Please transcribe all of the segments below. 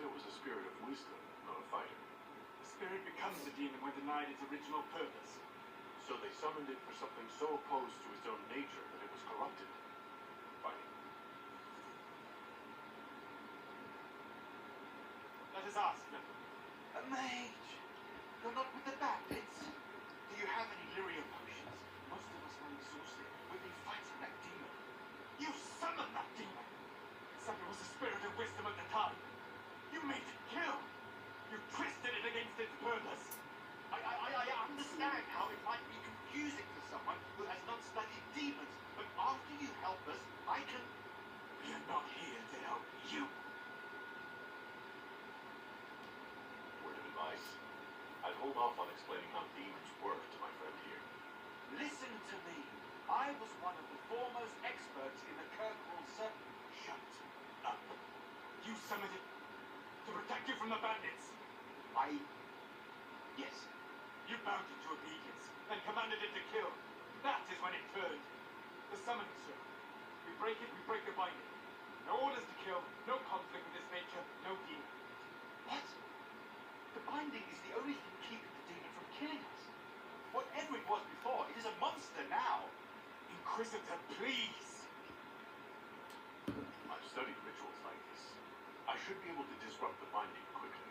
said it was a spirit of wisdom, not a fighter. The spirit becomes a demon when denied its original purpose. So they summoned it for something so opposed to its own nature that it was corrupted. Fighting. Let us ask them. A mage! You're not with the bandits? Do you have any lyrium potions? Most of us are exhausted. We've been fighting that demon. You summoned that demon! Something was the spirit of wisdom at the time. You made it kill! You twisted it against its purpose! I understand how it might be confusing for someone who has not studied demons, but after you help us, I can... We are not here to help you. Word of advice. I'd hold off on explaining how demons work to my friend here. Listen to me. I was one of the foremost experts in the Kirkwall circle. Shut up. You summoned it to protect you from the bandits. Yes. You bound it to obedience and commanded it to kill. That is when it turned. The summoning circle. We break it, we break the binding. No orders to kill, no conflict with this nature, no demon. What? The binding is the only thing keeping the demon from killing us. Whatever it was before, it is a monster now. Inquisitor, please. I've studied rituals like this. I should be able to disrupt the binding quickly.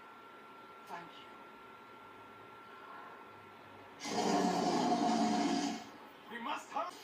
Thank you. We must hurry.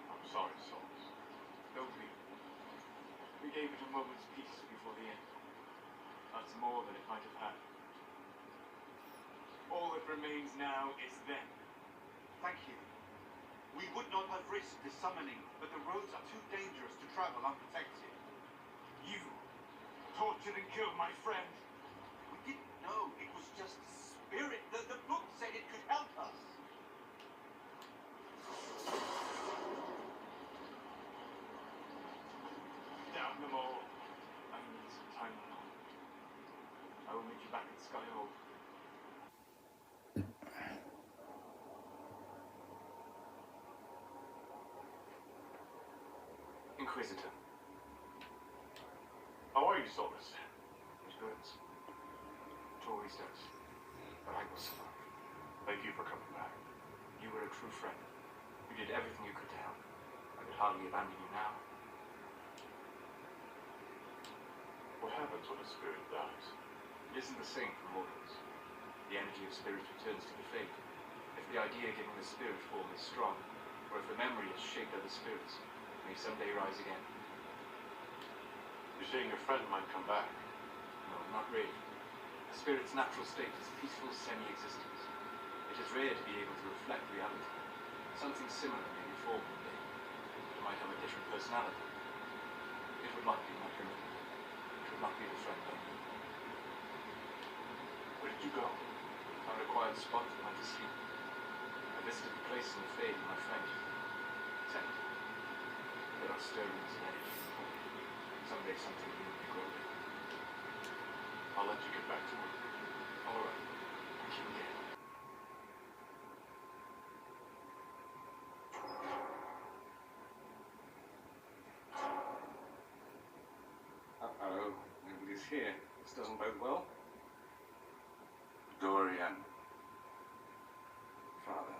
I'm sorry, Souls. Don't be. We gave it a moment's peace before the end. That's more than it might have had. All that remains now is them. Thank you. We would not have risked the summoning, but the roads are too dangerous to travel unprotected. You tortured and killed my friend. We didn't know it was just a spirit. The book said it could help us. Damn them all. I need some time alone. I will meet you back at Skyhold. Inquisitor. How are you, Solus? It hurts. It always does. But I will survive. Thank you for coming back. You were a true friend. You did everything you could to help. I could hardly abandon you now. What happens when a spirit dies? It isn't the same for mortals. The energy of spirits returns to the fate. If the idea giving the spirit form is strong, or if the memory has shaped other spirits, it may someday rise again. You're saying your friend might come back? No, not really. A spirit's natural state is peaceful semi-existence. It is rare to be able to reflect reality. Something similar may be formed one day. It might have a different personality. It would not be my criminal. It would not be the friend I knew. Where did you go? Found a quiet spot and went to sleep. I visited the place in the fade with my friend. It's empty. There are stirrings and energy. Someday something new will grow there. I'll let you get back to work. All right. Thank you again. Uh-oh, nobody's here. This doesn't bode well. Dorian. Father.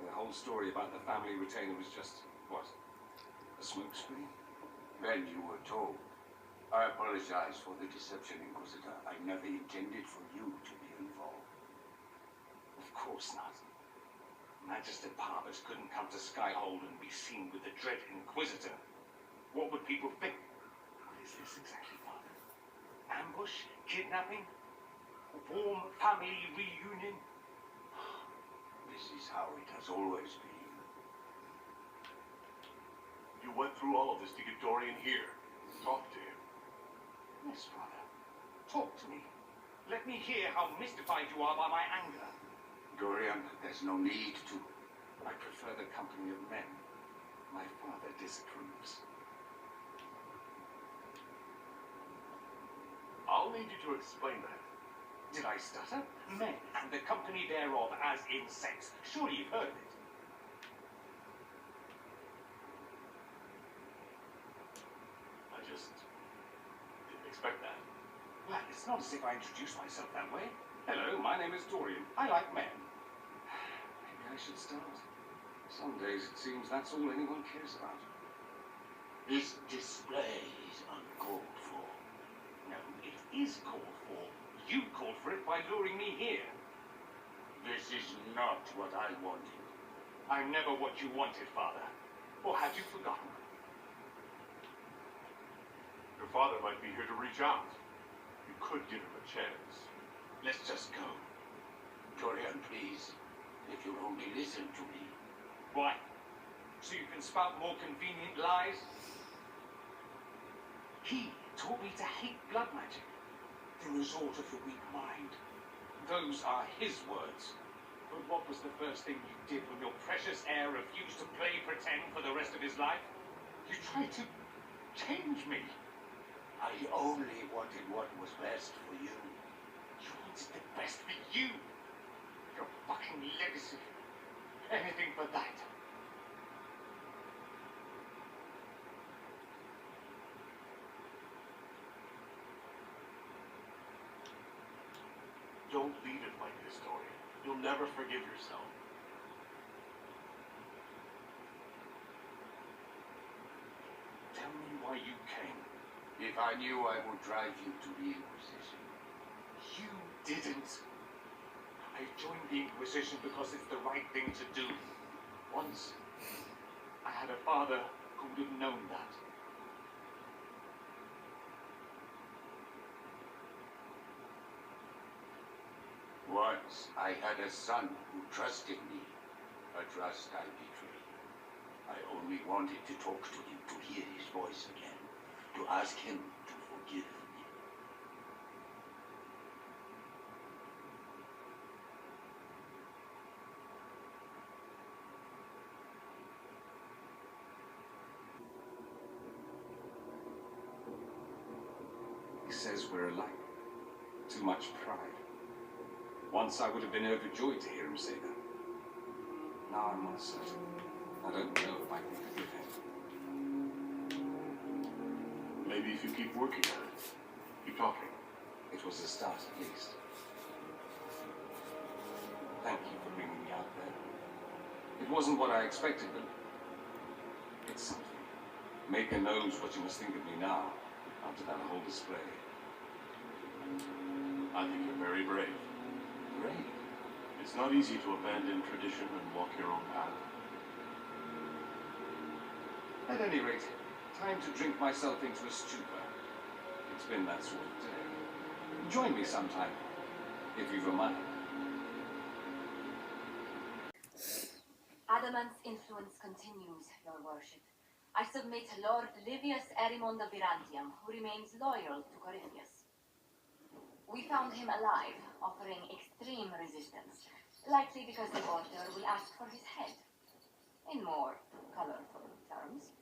The whole story about the family retainer was just, what, a smokescreen? Then you were told. I apologize for the deception, Inquisitor. I never intended for you to be involved. Of course not. Magister Parvis couldn't come to Skyhold and be seen with the dread Inquisitor. What would people think? What is this exactly, Father? Ambush? Kidnapping? A warm family reunion? This is how it has always been. You went through all of this to get Dorian here. Talk to him. Yes, Father. Talk to me. Let me hear how mystified you are by my anger. Dorian, there's no need to. I prefer the company of men. My father disapproves. I'll need you to explain that. Did I stutter? Men and the company thereof as in sex. Surely you've heard of it. I just didn't expect that. Well, it's not as if I introduced myself that way. Hello, my name is Dorian. I like men. Maybe I should start. Some days it seems that's all anyone cares about. This display is uncalled for. No, it is called for. You called for it by luring me here. This is not what I wanted. I'm never what you wanted, Father. Or have you forgotten? Your father might be here to reach out. You could give him a chance. Let's just go. Dorian, please. If you'll only listen to me. Why? So you can spout more convenient lies? He taught me to hate blood magic, the resort of the weak mind. Those are his words. But what was the first thing you did when your precious heir refused to play pretend for the rest of his life? You tried to change me. I only wanted what was best for you. You wanted the best for you. Your fucking legacy. Anything but that. Don't leave it like this, Dorian. You'll never forgive yourself. Tell me why you came. If I knew, I would drive you to the Inquisition. You didn't. I joined the Inquisition because it's the right thing to do. Once, I had a father who would have known that. Once, I had a son who trusted me. A trust I betrayed. I only wanted to talk to him, to hear his voice again. To ask him to forgive me. He says we're alike. Too much pride. Once I would have been overjoyed to hear him say that. Now I'm uncertain. I don't know if I can forgive him. Maybe if you keep working at it. Keep talking. It was a start, at least. Thank you for bringing me out there. It wasn't what I expected, but it's something. Maker knows what you must think of me now, after that whole display. I think you're very brave. Brave? It's not easy to abandon tradition and walk your own path. At any rate, time to drink myself into a stupor. It's been that sort of day. Join me sometime, if you've a mind. Adamant's influence continues, your worship. I submit Lord Livius Erimond of Virantium, who remains loyal to Corypheus. We found him alive, offering extreme resistance, likely because the Order will ask for his head, in more colorful terms.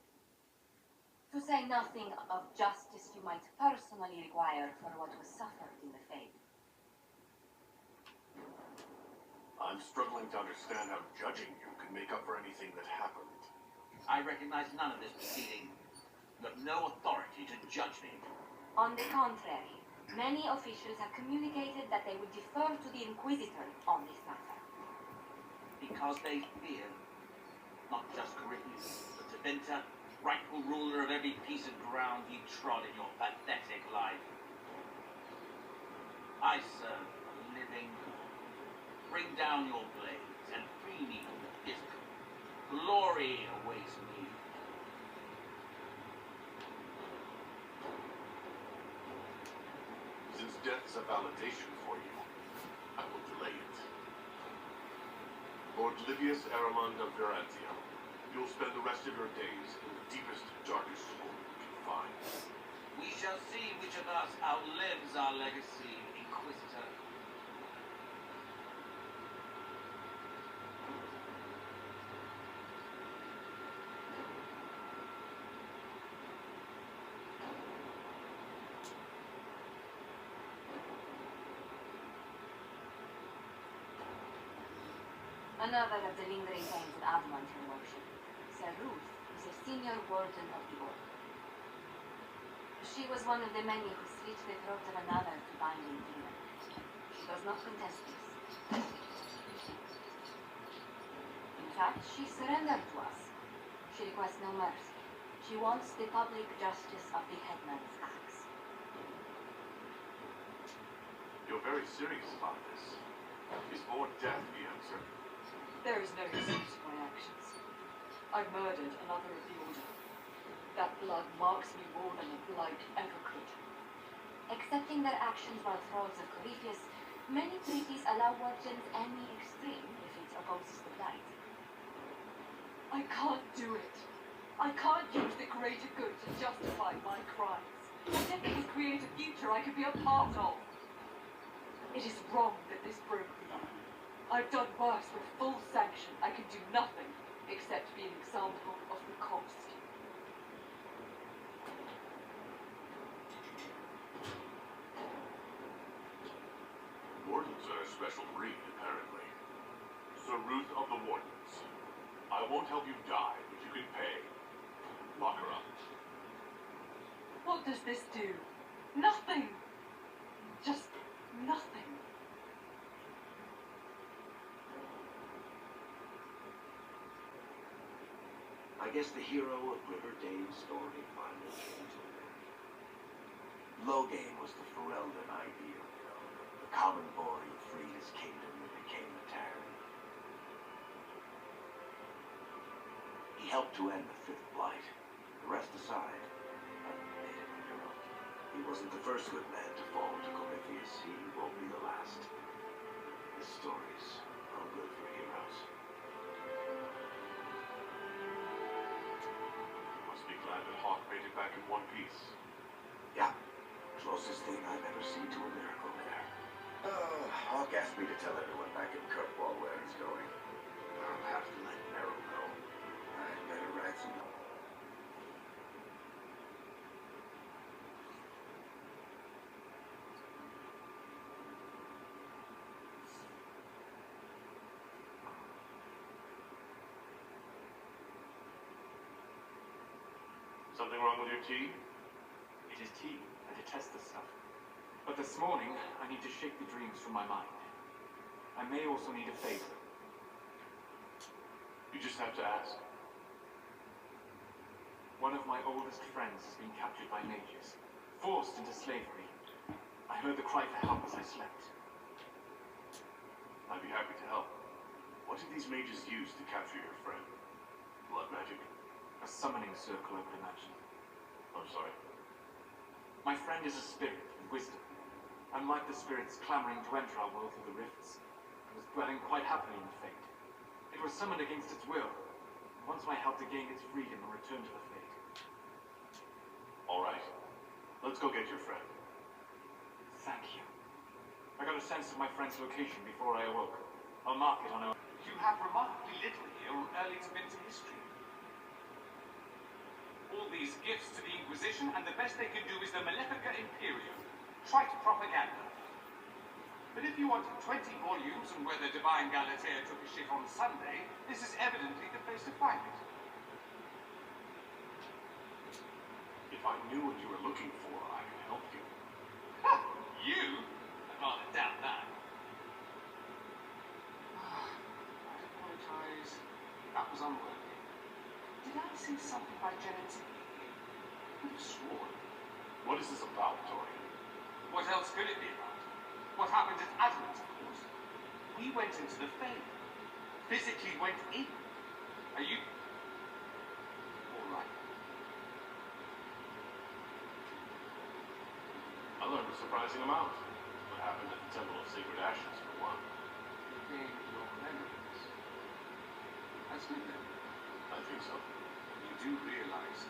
To say nothing of justice you might personally require for what was suffered in the Fade. I'm struggling to understand how judging you can make up for anything that happened. I recognize none of this proceeding. You have no authority to judge me. On the contrary, many officials have communicated that they would defer to the Inquisitor on this matter. Because they fear not just Corypheus, but Teventa, rightful ruler of every piece of ground you trod in your pathetic life. I serve a living God. Bring down your blades and free me from the physical. Glory awaits me. Since death is a validation for you, I will delay it. Lord Livius Erimond of Virantium, you'll spend the rest of your days in the deepest, darkest hole you can find. We shall see which of us outlives our legacy, Inquisitor. Another of the lingering pains of Adamant, Your Worship. Sir Ruth is a senior warden of the Order. She was one of the many who slit the throat of another to bind a demon. She does not contest this. In fact, she surrendered to us. She requests no mercy. She wants the public justice of the headman's axe. You're very serious about this. Is more death the answer? There is no excuse for my actions. I murdered another of the Order. That blood marks me more than a blight ever could. Accepting their actions while thralls of Corypheus, many treaties allow wardens any extreme if it opposes the blight. I can't do it. I can't use the greater good to justify my crimes. What if it would create a future I could be a part of? It is wrong that this broke me. I've done worse with full sanction. I can do nothing except be an example of the cost. Wardens are a special breed, apparently. Sir Ruth of the Wardens. I won't help you die, but you can pay. Lock her up. What does this do? Nothing. Just nothing. I guess the hero of Riverdane's story finally came to an end. Loghain was the Ferelden ideal, you know, the common boy who freed his kingdom and became a Terran. He helped to end the Fifth Blight. The rest aside, I made him a hero. He wasn't the first good man to fall to Corypheus. He won't be the last. This story's no good for heroes. Must be glad that Hawk made it back in one piece. Yeah, closest thing I've ever seen to a miracle there. Hawk asked me to tell everyone back in Kirkwall where he's going. I'll have to let Merrill know. I'd better write some. Something wrong with your tea? It is tea. I detest this stuff. But this morning, I need to shake the dreams from my mind. I may also need a favor. You just have to ask. One of my oldest friends has been captured by mages, forced into slavery. I heard the cry for help as I slept. I'd be happy to help. What did these mages use to capture your friend? Blood magic? A summoning circle, I would imagine. I'm sorry. My friend is a spirit with wisdom. Unlike the spirits clamoring to enter our world through the rifts, it was dwelling quite happily in the Fate. It was summoned against its will, and wants my help to gain its freedom and return to the Fate. All right. Let's go get your friend. Thank you. I got a sense of my friend's location before I awoke. I'll mark it on our... You have remarkably little here on early to history. All these gifts to the Inquisition, and the best they can do is the Malefica Imperium. Trite propaganda. But if you want 20 volumes on whether Divine Galatea took a shit on Sunday, this is evidently the place to find it. If I knew what you were looking for, I could help you. Ha! You? I'd rather doubt that. I apologize. That was unworthy. Did I see something by Genetic? I could have sworn. What is this about, Tori? What else could it be about? What happened at Adamant, of course. We went into the Fane. Physically went in. Are you... all right? I learned a surprising amount. What happened at the Temple of Sacred Ashes, for one. You gained your memories. That's good then. I think so. You do realize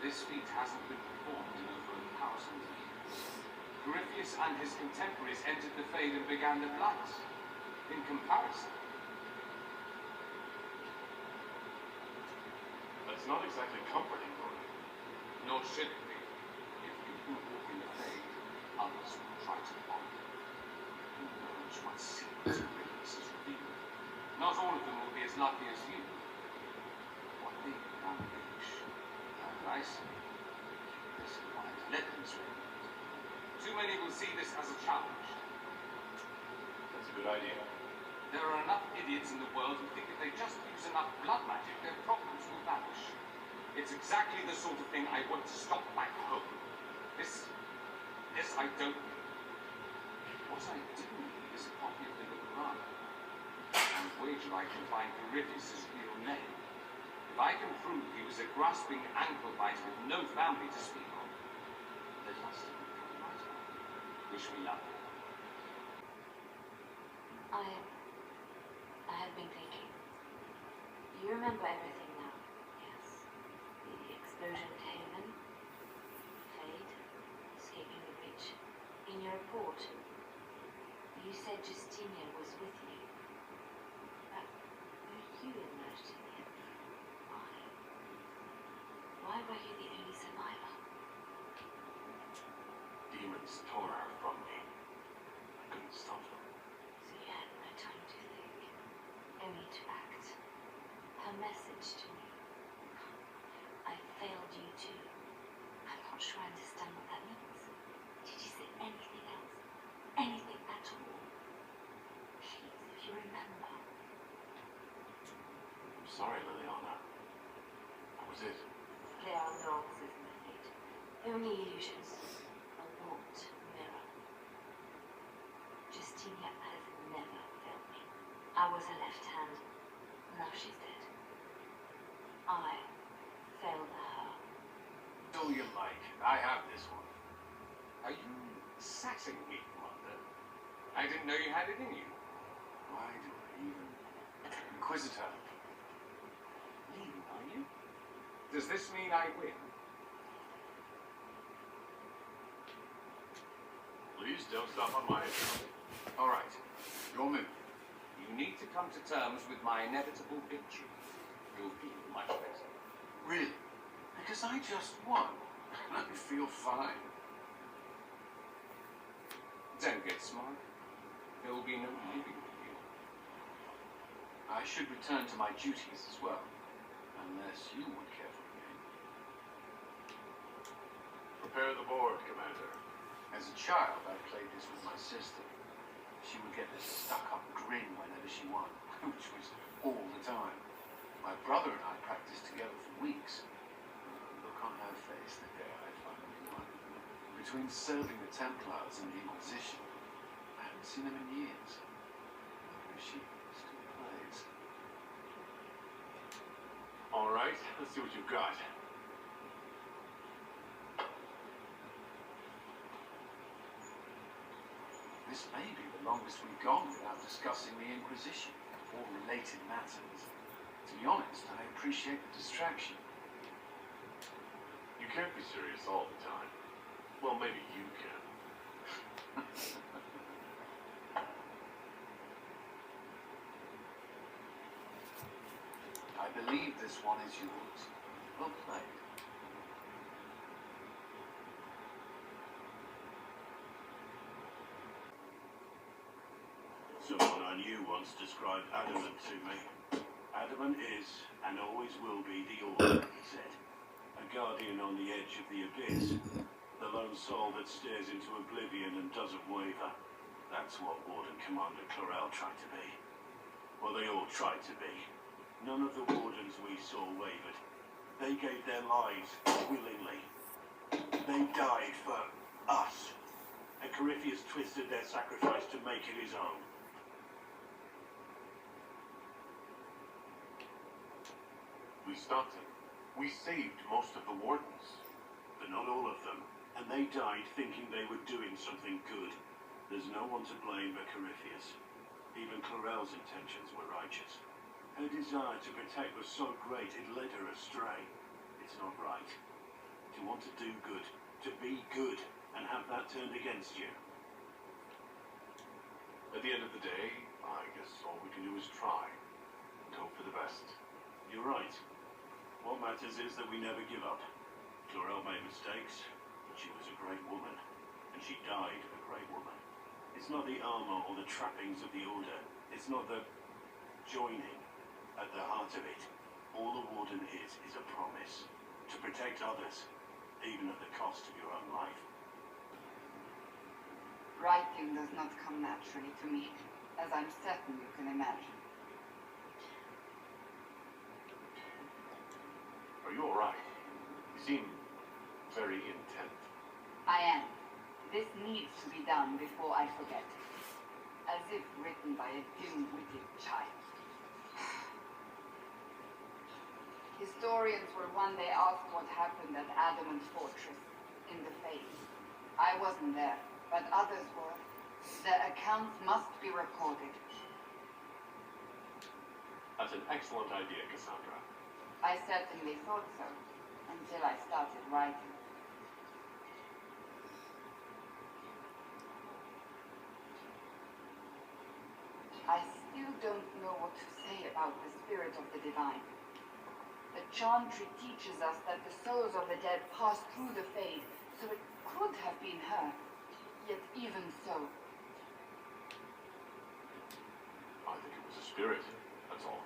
This feat hasn't been performed in over 1,000 years. Corypheus and his contemporaries entered the Fade and began the Blight. In comparison, That's not exactly comforting, Lord. nor should it be. If you can walk in the Fade, others will try to follow you. Who knows what secrets Corypheus has revealed? Not all of them will be as lucky as you. What they unleash, and I say, this quiet legends ring. Too many will see this as a challenge. That's a good idea. There are enough idiots in the world who think if they just use enough blood magic, their problems will vanish. It's exactly the sort of thing I want to stop back home. This I don't need. What I do need is a copy of the Quran. And wager I can find Corypheus' real name. If I can prove he was a grasping ankle biter with no family to speak of, there must have been a right one. Wish me luck. I have been thinking. You remember everything now, yes? The explosion at Haven, Fade, escaping the bridge. In your report, you said Justinian was with you. But you emerged in the end. Why? Why were you the only survivor? Demons tore her from me. I couldn't stop them. So you had no time to think, only to act. Her message to me. I failed you too. I'm not sure I understand what that means. Did you say anything else? Anything at all? Please, if you remember. I'm sorry, Liliana. That was it. There are no answers in the fate. Only illusions. A warped mirror. Justinia has never failed me. I was her left hand. Now she's dead. I failed her. All you like. I have this one. Are you sassing me, Commander? I didn't know you had it in you. Why do I even... Inquisitor. Leaving, are you? Does this mean I win? Please don't stop on my account. All right. Your move. You need to come to terms with my inevitable victory. You'll feel much better. Really? Because I just won. I feel fine. Don't get smart. There will be no living with you. I should return to my duties as well. Unless you would care for me. Prepare the board, Commander. As a child, I played this with my sister. She would get this stuck-up grin whenever she won, which was all the time. My brother and I practiced together for weeks. The look on her face the day I finally won. Between serving the Templars and the Inquisition, I haven't seen them in years. I wonder if she still plays. All right, let's see what you've got. This may be the longest we've gone without discussing the Inquisition or related matters. To be honest, I appreciate the distraction. You can't be serious all the time. Well, maybe you can. I believe this one is yours. Well played. Someone I knew once described adamant to me. Adamant is, and always will be, the Order, he said. A guardian on the edge of the abyss. The lone soul that stares into oblivion and doesn't waver. That's what Warden Commander Chlorel tried to be. Well, they all tried to be. None of the Wardens we saw wavered. They gave their lives willingly. They died for us. And Corypheus twisted their sacrifice to make it his own. We stopped him. We saved most of the Wardens. But not all of them. And they died thinking they were doing something good. There's no one to blame but Corypheus. Even Chlorel's intentions were righteous. Her desire to protect was so great it led her astray. It's not right. to want to do good, to be good, and have that turned against you? At the end of the day, I guess all we can do is try and hope for the best. You're right. What matters is that we never give up. Chlorel made mistakes, but she was a great woman, and she died a great woman. It's not the armor or the trappings of the Order. It's not the joining at the heart of it. All the Warden is a promise to protect others, even at the cost of your own life. Writing does not come naturally to me, as I'm certain you can imagine. Are you alright? You seem very intent. I am. This needs to be done before I forget. As if written by a dim-witted child. Historians will one day ask what happened at Adamant Fortress in the Fade. I wasn't there, but others were. Their accounts must be recorded. That's an excellent idea, Cassandra. I certainly thought so, until I started writing. I still don't know what to say about the spirit of the divine. The Chantry teaches us that the souls of the dead pass through the Fade, so it could have been her. Yet even so. I think it was a spirit, that's all.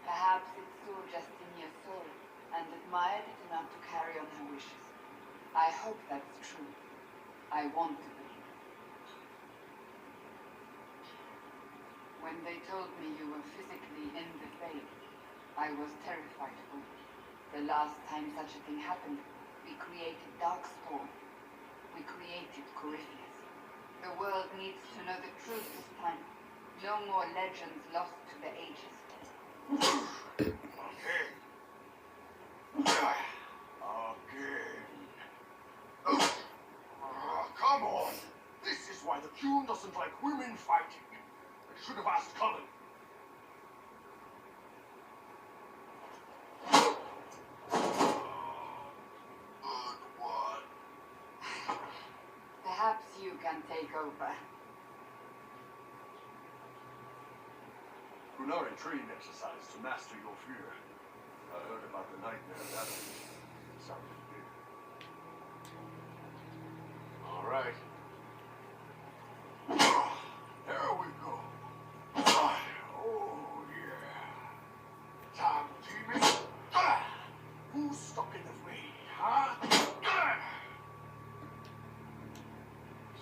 Perhaps it saw Justinia's soul and admired it enough to carry on her wishes. I hope that's true. I want to believe. When they told me you were physically in the Fade, I was terrified for you. The last time such a thing happened, we created Darkspawn. We created Corypheus. The world needs to know the truth this time. No more legends lost to the ages. Again. Come on. This is why the Queen doesn't like women fighting. I should have asked Cullen. Good one. Perhaps you can take over. Brunari training exercise to master your fear. I heard about the nightmare that sounded big. Alright. There we go. Oh yeah. Time teaming. Who's stuck in the fray, huh?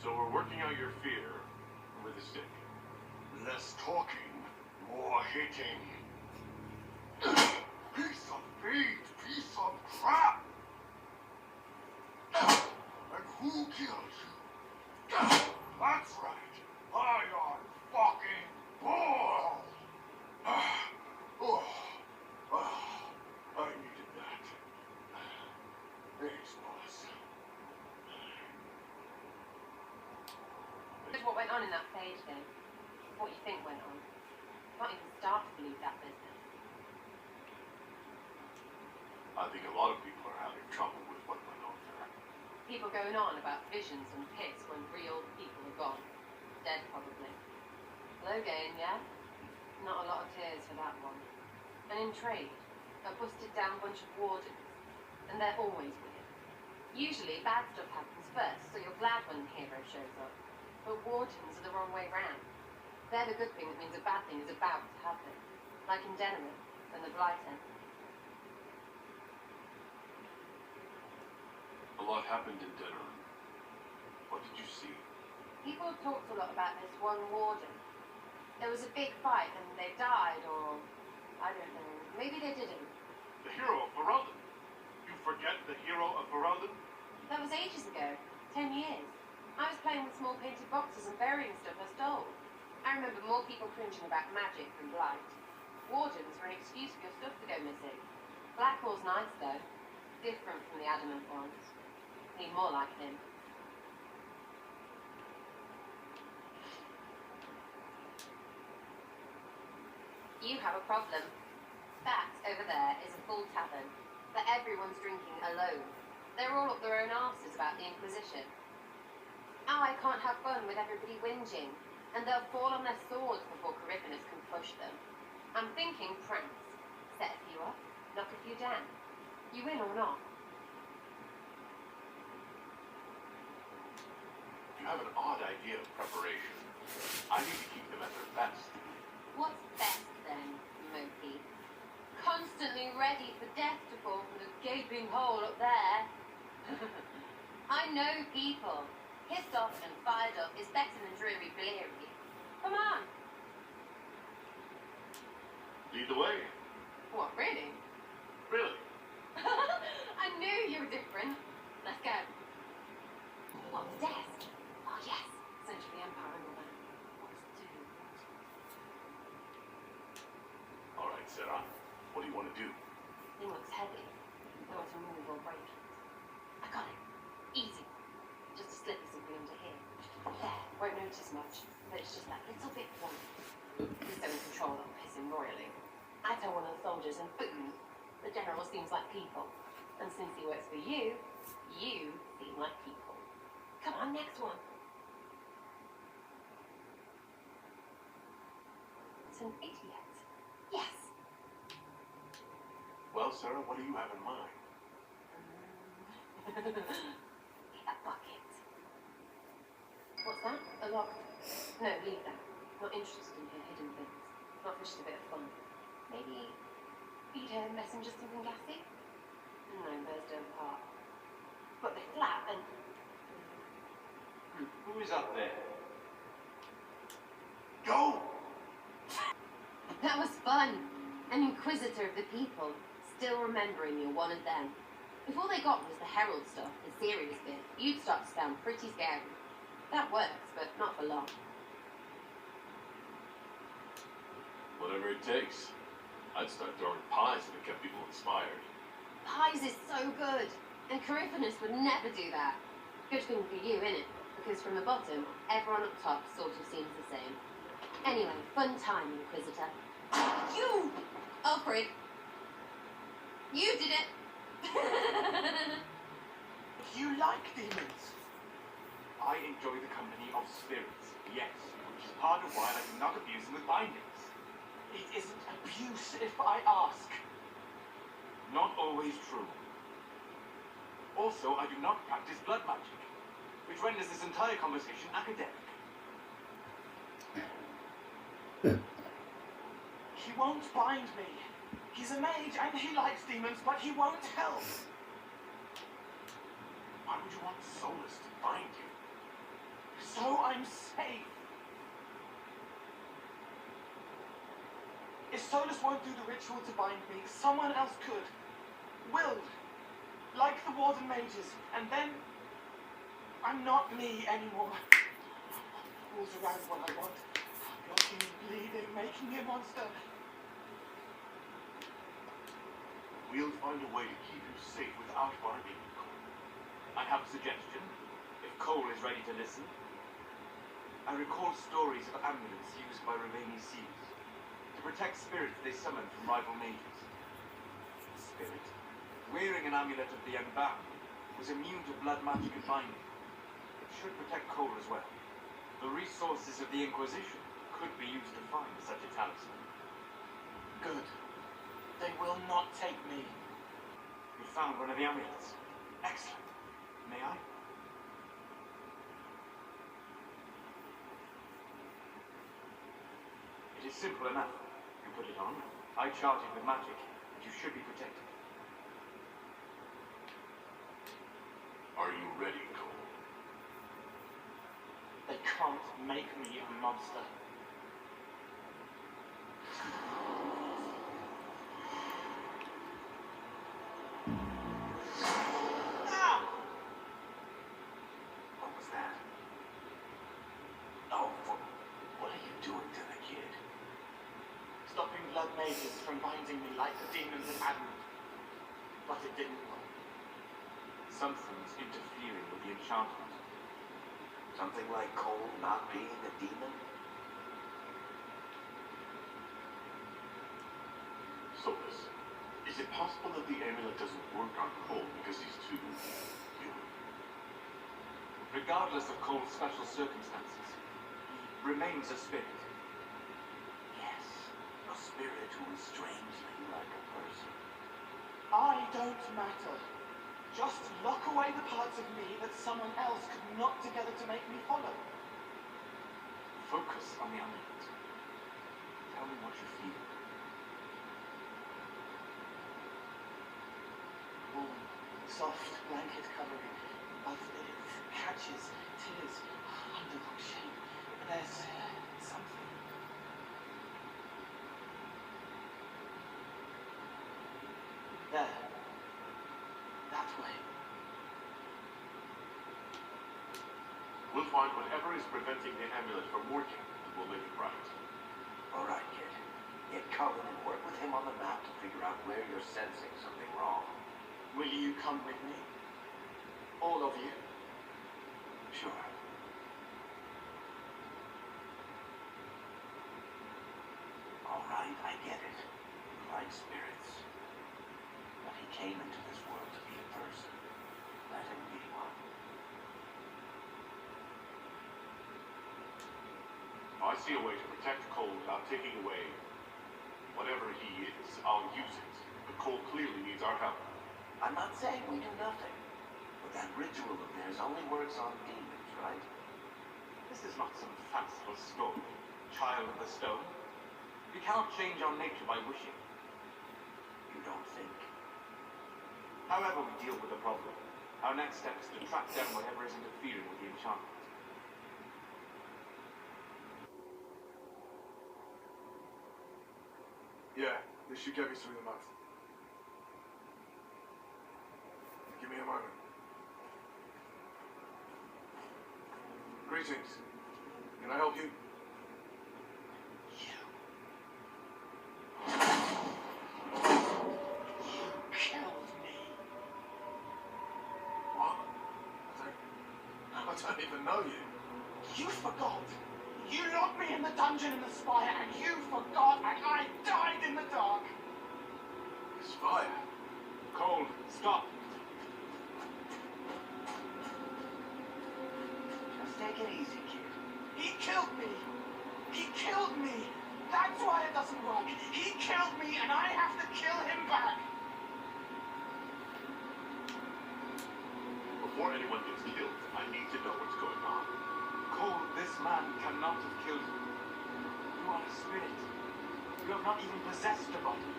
So we're working out your fear with a stick. Less talking, more hitting. Piece of bait, piece of crap. And who killed you? That's right. I am fucking bald. I needed that. Thanks, boss. What went on in that Fade thing? What you think went on? Can't even start to believe that business. I think a lot of people are having trouble with what went on there. People going on about visions and pits when real people are gone. Dead, probably. Low gain, yeah? Not a lot of tears for that one. And in trade, a busted down bunch of wardens. And they're always weird. Usually bad stuff happens first, so you're glad when the hero shows up. But wardens are the wrong way round. They're the good thing that means a bad thing is about to happen. Like in Denerim and the Blighter. A lot happened in Denerim. What did you see? People talked a lot about this one warden. There was a big fight and they died, or I don't know, maybe they didn't. The hero of Ferelden. You forget the hero of Ferelden? That was ages ago, 10 years. I was playing with small painted boxes and burying stuff I stole. I remember more people cringing about magic than blight. Wardens were an excuse for your stuff to go missing. Blackwall's nice though. Different from the adamant ones. Need more like him. You have a problem. That over there is a full tavern, but everyone's drinking alone. They're all up their own arses about the Inquisition. Now I can't have fun with everybody whinging, and they'll fall on their swords before Coryphanus can push them. I'm thinking prance. Set a few up, knock a few down. You win or not? You have an odd idea of preparation. I need to keep them at their best. What's best then, Mopey? Constantly ready for death to fall from the gaping hole up there. I know people. Pissed off and fired up is better than dreary bleary. Come on. Lead the way. What, really? Really? I knew you were different. Let's go. What, the desk? Oh, yes. Essentially Empire and all that. What's to do? All right, Sarah. What do you want to do? Thing looks heavy. I want to move or break it. I got it. Easy. Just a slip something under here. There. Won't notice much, but it's just that little bit one. He's so in control that I'm pissing royally. I tell one of the soldiers and boom, the general seems like people. And since he works for you, you seem like people. Come on, next one. It's an idiot. Yes. Well, Sarah, what do you have in mind? A bucket. What's that? A lock? No, leave that. Not interested in her hidden things. Not for just a bit of fun. Maybe feed her messenger something gassy? No, birds don't part. But they're flat and... Who is up there? Go! That was fun. An inquisitor of the people. Still remembering you're one of them. If all they got was the herald stuff, the serious bit, you'd start to sound pretty scary. That works, but not for long. Whatever it takes. I'd start throwing pies if it kept people inspired. Pies is so good. And Coryphanus would never do that. Good thing for you, innit? Because from the bottom, everyone up top sort of seems the same. Anyway, fun time, Inquisitor. You! Alfred. You did it! You like demons? I enjoy the company of spirits, yes, which is part of why I do not abuse them with bindings. It isn't abuse if I ask. Not always true. Also, I do not practice blood magic, which renders this entire conversation academic. He won't bind me. He's a mage and he likes demons, but he won't help. Why would you want Solus to bind you? So I'm safe. If Solus won't do the ritual to bind me, someone else could. Will. Like the Warden mages. And then I'm not me anymore. Pulls around what I want. Blocking, bleeding, making me a monster. We'll find a way to keep you safe without binding you, Cole. I have a suggestion, if Cole is ready to listen. I recall stories of amulets used by Raveni seers to protect spirits they summon from rival mages. Spirit, wearing an amulet of the Unbound, was immune to blood magic and binding. It should protect Cole as well. The resources of the Inquisition could be used to find such a talisman. Good. They will not take me. You found one of the amulets. Excellent. May I? It is simple enough. You put it on. I charge it with magic, and you should be protected. Are you ready, Cole? They can't make me a monster. What was that? Oh, what are you doing to the kid? Stopping blood mages from binding me like the demons in Adamant. But it didn't work. Something's interfering with the enchantment. Something like Cole not being a demon? Solus, Is it possible that the amulet doesn't work on Cole because he's too human? Regardless of Cole's special circumstances, he remains a spirit. Yes, a spirit who is strangely like a person. I don't matter. Just lock away the parts of me that someone else could knot together to make me follow. Focus on the amulet. Tell me what you feel. Warm, soft blanket covering. Of it catches tears under the shape. There's something. There. That way. We'll find whatever is preventing the amulet from working, and we'll make it right. All right, kid. Get Cullen and work with him on the map to figure out where you're sensing something wrong. Will you come with me? All of you? Sure. All right, I get it. You like spirits. But he came into this world to be a person. Let him be one. If I see a way to protect Cole without taking away whatever he is, I'll use it. But Cole clearly needs our help. I'm not saying we do nothing. But that ritual of theirs only works on demons, right? This is not some fanciful story, child of the stone. We cannot change our nature by wishing. You don't think? However we deal with the problem, our next step is to track down whatever is interfering with the enchantment. Yeah, this should get me through the month. Give me a moment. Greetings. Can I help you? You killed me. What? I don't even know you. You forgot. You locked me in the dungeon in the spire, and you forgot, and I died in the dark. Spire. Cole, stop! Just take it easy, kid. He killed me. He killed me. That's why it doesn't work. He killed me, and I have to kill him back. Before anyone gets killed, I need to know what's going on. Cole, this man cannot have killed you. You are a spirit. You have not even possessed a body.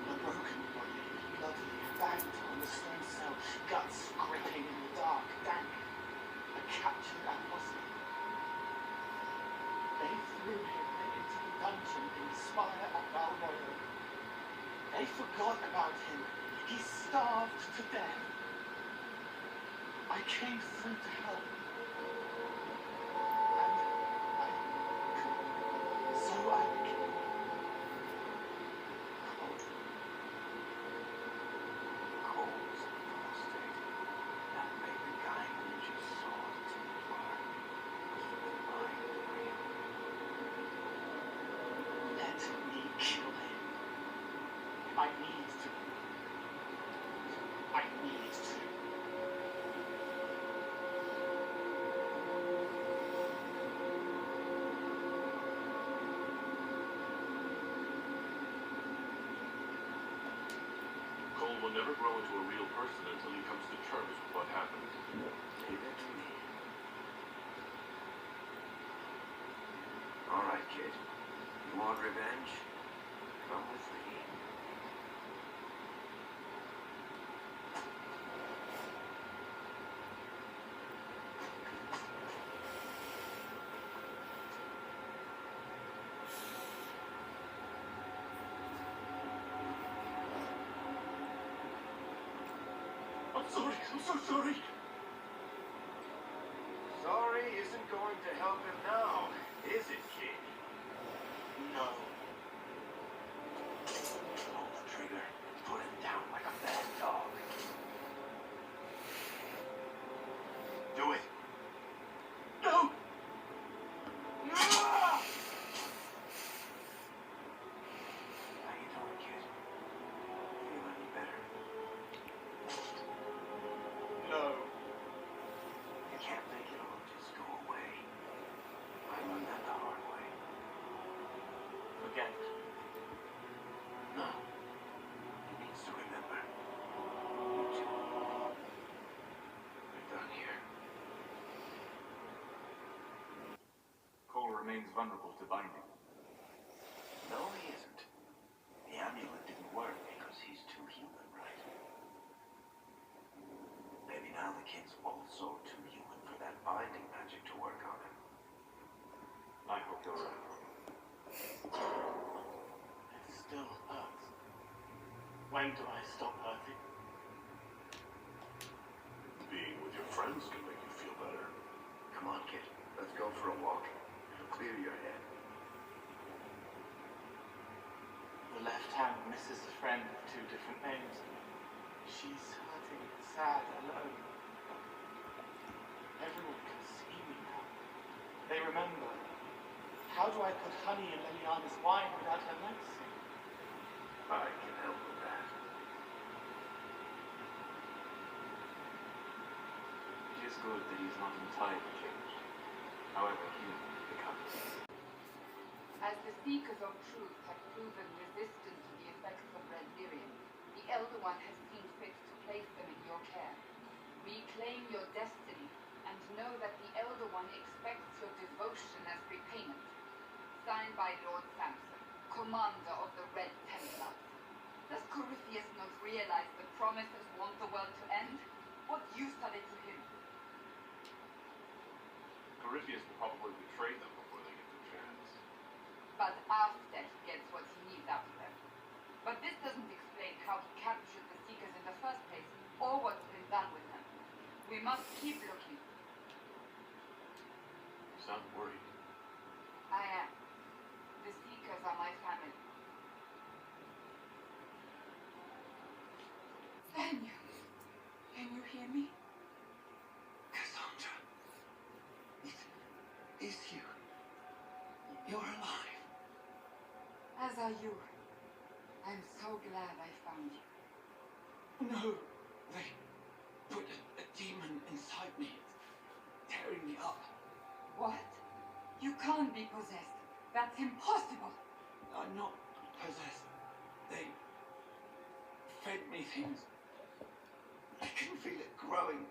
A broken body, bloody, banged on the stone cell, guts gripping in the dark, dank. A captured apostle. They threw him into the dungeon in the spire at Balmoral. They forgot about him. He starved to death. I came through to help. So I became Cole's apostate. That made the guy who you just saw Templar. Was the mind real? Let me kill him. I need to. I need to. Cole will never grow into a real person until he comes to terms with what happened. Leave it to me. All right, kid. You want revenge? Come with me. I'm sorry. I'm so sorry. Sorry isn't going to help him now, is it, kid? No. Pull the trigger. Put him down like a bad dog. Do it. No! Ah! How you doing, kid? remains vulnerable to binding. No, he isn't. The amulet didn't work because he's too human, right? Maybe now the kid's also too human for that binding magic to work on him. I hope you're right. It still hurts. When do I stop hurting? Being with your friends can make you feel better. Come on, kid. Let's go for a walk. It'll clear your head. The left hand misses a friend with two different names. She's hurting, sad, alone. Everyone can see me now. They remember. How do I put honey in Liliana's wine without her noticing? I can help with that. It is good that he's not entirely changed. However, human he becomes. As the Seekers of Truth have proven resistant to the effects of Red Lyrium, the Elder One has seen fit to place them in your care. Reclaim your destiny, and know that the Elder One expects your devotion as repayment. Signed by Lord Samson, Commander of the Red Templars. Does Corypheus not realize the promises want the world to end? What use are they to him? Corypheus will probably betray them before they get the chance. But after he gets what he needs out of them. But this doesn't explain how he captured the Seekers in the first place, or what's been done with them. We must keep looking. You sound worried. I am. The Seekers are my family. Daniel, can you hear me? Cassandra. It's you. You're alive. As are you. I'm so glad I found you. No. They put a demon inside me. It's tearing me up. What? You can't be possessed. That's impossible. I'm not possessed. They fed me things. I can feel it growing.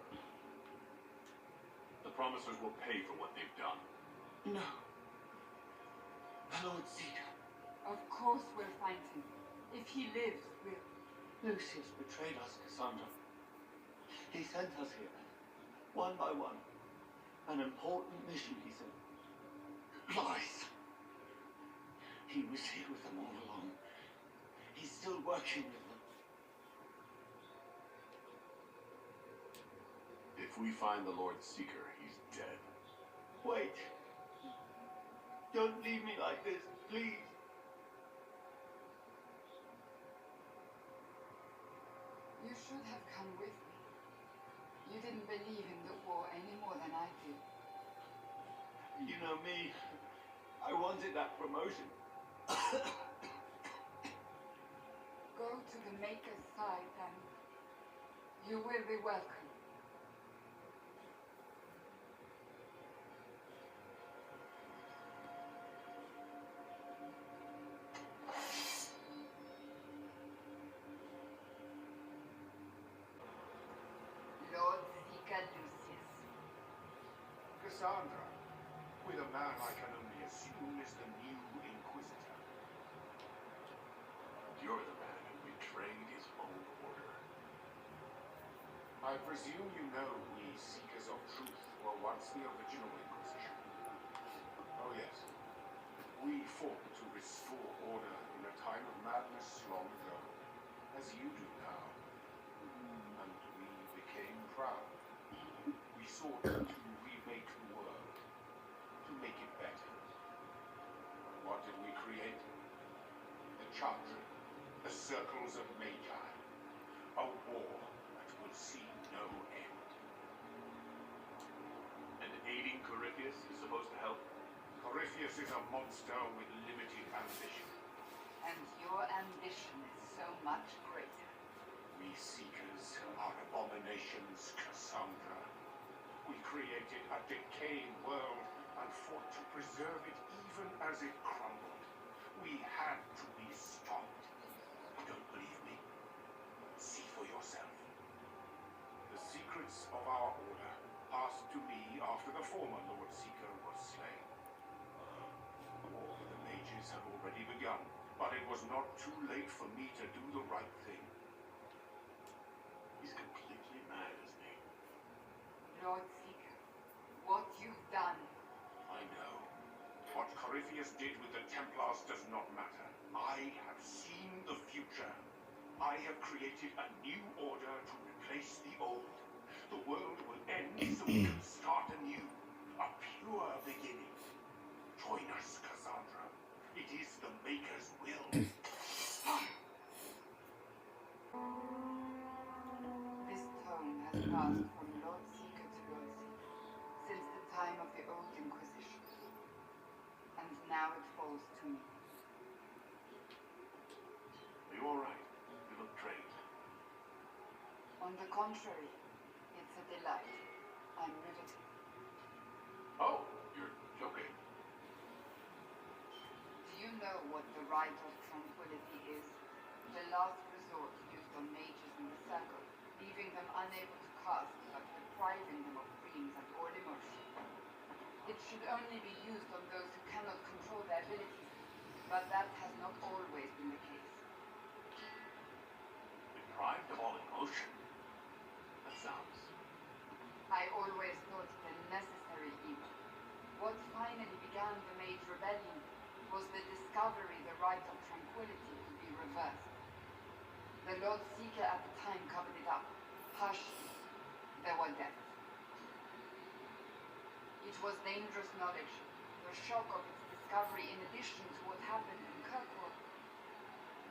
The Promisers will pay for what they've done. No. The Lord Seeker. Of course we'll find him. If he lives, we'll... Lucius betrayed us, Cassandra. He sent us here, one by one. An important mission, he said. Lies. He was here with them all along. He's still working with them. If we find the Lord Seeker, he's dead. Wait. Don't leave me like this, please. You should have come with me. You didn't believe in the war any more than I did. You know me. I wanted that promotion. Go to the Maker's side and you will be welcome. Lord Seeker Lucius. Cassandra, with a man I can only assume is the new Inquisitor. You're the man who betrayed his own order. I presume you know we Seekers of Truth were once the original Inquisition. Oh yes. We fought to restore order in a time of madness long ago, as you do now. And we became proud. We sought to remake the world, to make it better. What did we create? The Chantry, the Circles of Magi. A war that will see no end. And aiding Corypheus is supposed to help? Corypheus is a monster with limited ambition. And your ambition is so much greater. We Seekers are abominations, Cassandra. We created a decaying world and fought to preserve it even as it crumbled. We had to be stopped. You don't believe me? See for yourself. The secrets of our order passed to me after the former Lord Seeker was slain. Corypheus did with the Templars does not matter. I have seen the future. I have created a new order to replace the old. The world will end so we can start anew. A pure beginning. Join us, Cassandra. It is the Maker's will. This tome has passed from Lord Seeker to Lord Seeker since the time of the old Inquisition. And now it falls to me. Are you alright? You look drained. On the contrary, it's a delight. I'm riveted. Oh, you're joking. Do you know what the Rite of Tranquility is? The last resort used on mages in the Circle, leaving them unable to cast but depriving them of dreams and all emotion. It should only be used on those who cannot control their abilities, but that has not always been the case. Deprived of all emotion? That sounds... I always thought it a necessary evil. What finally began the Mage Rebellion was the discovery the Rite of Tranquility could be reversed. The Lord Seeker at the time covered it up. Hush. There were deaths. It was dangerous knowledge. The shock of its discovery in addition to what happened in Kirkwall.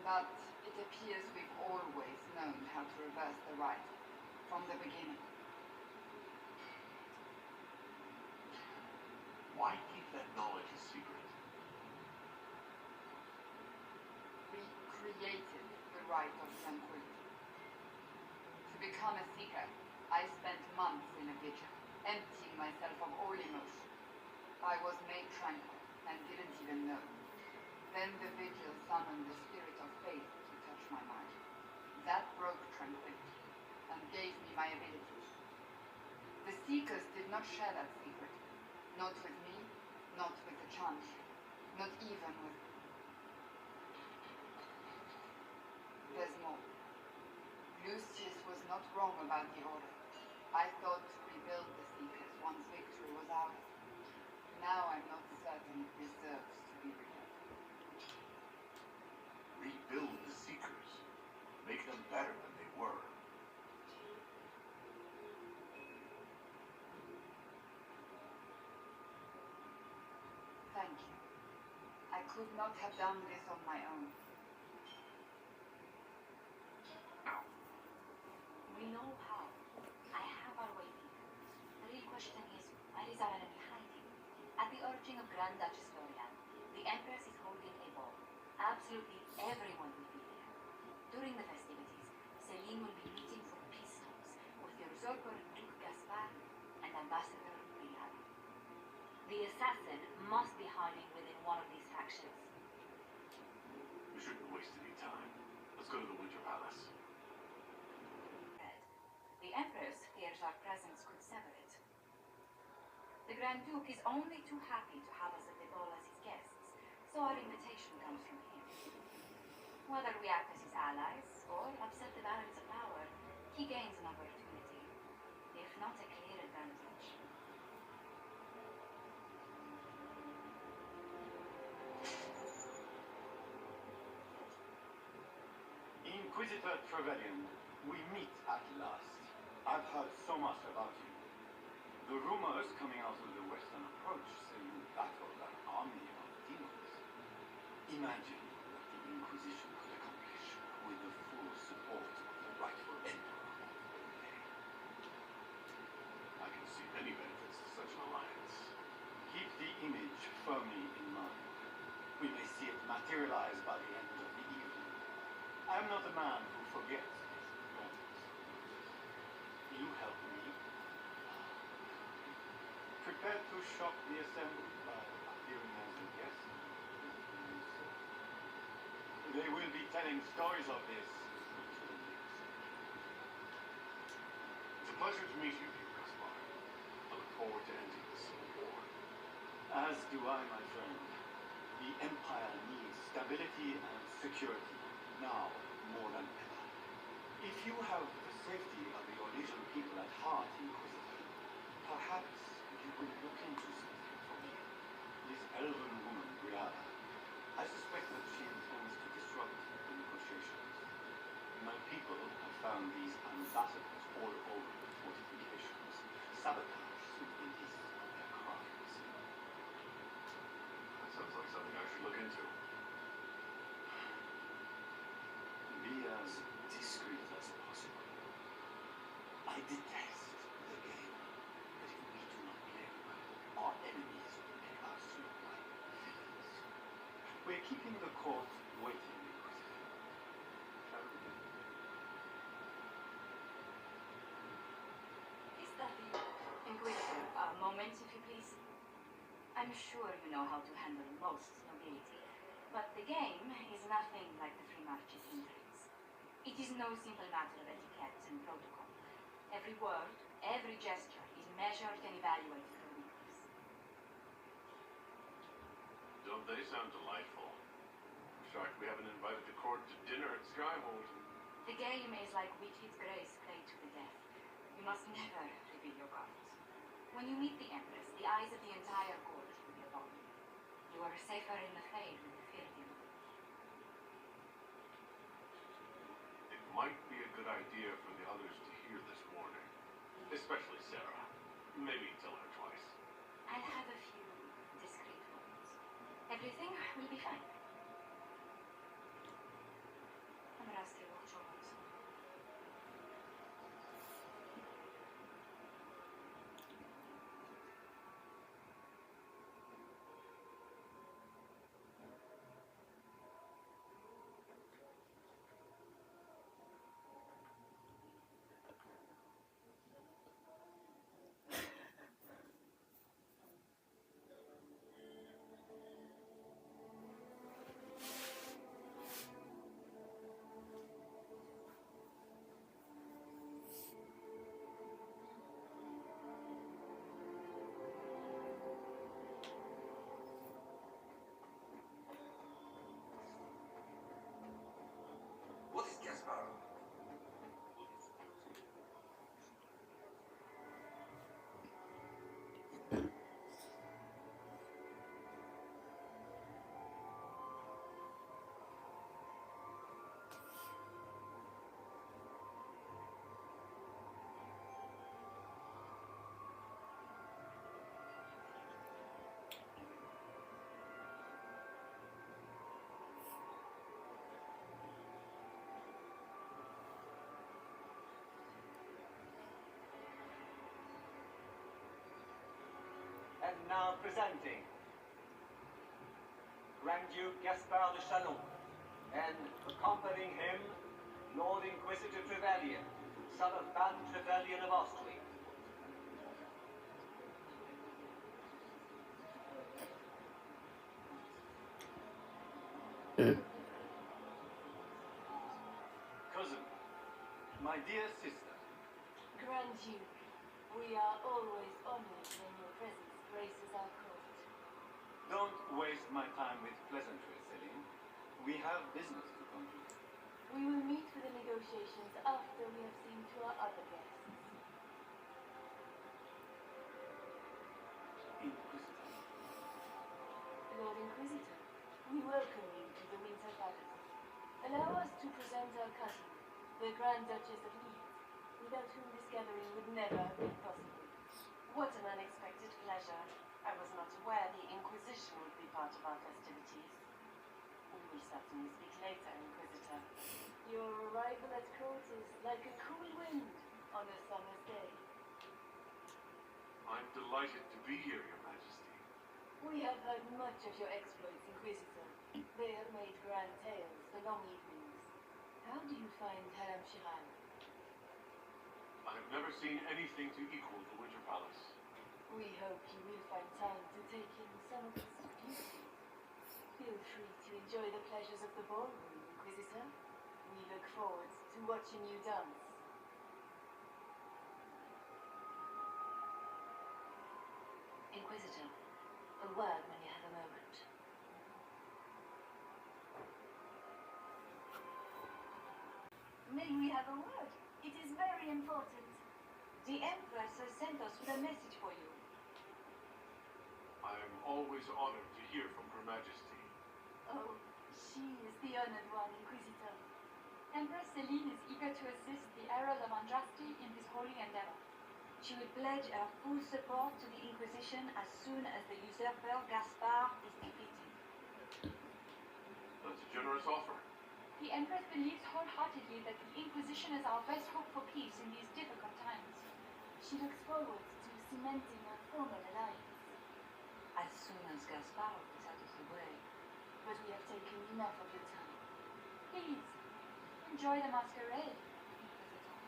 But it appears we've always known how to reverse the rite. From the beginning. Why keep that knowledge a secret? We created the Rite of Tranquility. To become a seeker, I spent months in a vigil, emptying myself of all emotion. I was made tranquil and didn't even know. Then the vigil summoned the spirit of faith to touch my mind. That broke tranquility and gave me my abilities. The seekers did not share that secret. Not with me, not with the chant, not even with... There's more. Lucius was not wrong about the order. I thought to rebuild the Seekers once victory was ours. Now I'm not certain it deserves to be rebuilt. Rebuild the Seekers. Make them better than they were. Thank you. I could not have done this on my own. We know how. I have our way people. The real question is, where is our enemy hiding? At the urging of Grand Duchess Florian, the Empress is holding a ball. Absolutely everyone will be there. During the festivities, Celine will be meeting for peace talks with the usurper Duke Gaspar and Ambassador Brian. The assassin must be hiding within one of these factions. We shouldn't waste any time. Let's go to the Winter Palace. The Empress fears our presence could sever it. The Grand Duke is only too happy to have us at the ball as his guests, so our invitation comes from him. Whether we act as his allies or upset the balance of power, he gains an opportunity, if not a clear advantage. Inquisitor Trevelyan, we meet at last. I've heard so much about you. The rumors coming out of the Western approach say you battled an army of demons. Imagine what the Inquisition could accomplish with the full support of the rightful Emperor of the day. I can see many benefits to such an alliance. Keep the image firmly in mind. We may see it materialize by the end of the evening. I am not a man who forgets his importance. You help me. Prepare to shock the assembly by appearing as a guest. They will be telling stories of this until the next. It's a pleasure to meet you, Duke Gaspar. I look forward to ending this civil war. As do I, my friend. The Empire needs stability and security, now more than ever. If you have the safety of the Orlesian people at heart, Inquisitor, perhaps you will look into something for me. This elven woman, Brianna, I suspect that she intends to disrupt the negotiations. My people have found these ambassadors all over the fortifications, sabotage simply is their crimes. That sounds like something I should look into. Be as discreet as possible. I detest the game, but if we do not play well, our enemies will make us look like villains. We're keeping the court waiting, Inquisitor. Shall we begin? Is that the Inquisitor? A moment, if you please. I'm sure you know how to handle most nobility, but the game is nothing like the free market intrigues. It is no simple matter of etiquette and protocol. Every word, every gesture is measured and evaluated for weakness. Don't they sound delightful? I'm shocked we haven't invited the court to dinner at Skyhold. The game is like Wicked Grace played to the death. You must never reveal your cards. When you meet the Empress, the eyes of the entire court will be upon you. You are safer in the Fade with the Firdian. It might be a good idea for the others to hear this warning. Especially Sarah. Maybe tell her twice. I'll have a few discreet words. Everything will be fine. I'm rusty with chores. What is Gaspar? And now presenting Grand Duke Gaspard de Chalon, and accompanying him, Lord Inquisitor Trevelyan, son of Ban Trevelyan of Austria. Cousin, my dear sister, Grand Duke, we are always honored when your presence graces our court. don't waste my time with pleasantries, Celine. We have business to conclude. We will meet for the negotiations after we have seen to our other guests. Inquisitor. Lord Inquisitor, we welcome you to the Winter Palace. Allow us to present our cousin, the Grand Duchess of Leeds, without whom this gathering would never have been possible. What an unexpected pleasure. I was not aware the Inquisition would be part of our festivities. We will certainly speak later, Inquisitor. Your arrival at court is like a cool wind on a summer's day. I'm delighted to be here, Your Majesty. We have heard much of your exploits, Inquisitor. They have made grand tales for long evenings. How do you find Haram Shiral? I've never seen anything to equal the Winter Palace. We hope you will find time to take in some of its beauty. Feel free to enjoy the pleasures of the ballroom, Inquisitor. We look forward to watching you dance. Inquisitor, a word when you have a moment. May we have a word? It is very important. The Empress has sent us with a message for you. I I am always honored to hear from Her Majesty. Oh, she is the honored one, Inquisitor. Empress Celine is eager to assist the Herald of Andraste in his holy endeavor. She would pledge her full support to the Inquisition as soon as the usurper Gaspar is defeated. That's a generous offer. The Empress believes wholeheartedly that the Inquisition is our best hope for peace in these difficult times. She looks forward to cementing a formal alliance. As soon as Gaspar is out of the way. But we have taken enough of your time. Please, enjoy the masquerade, Inquisitor.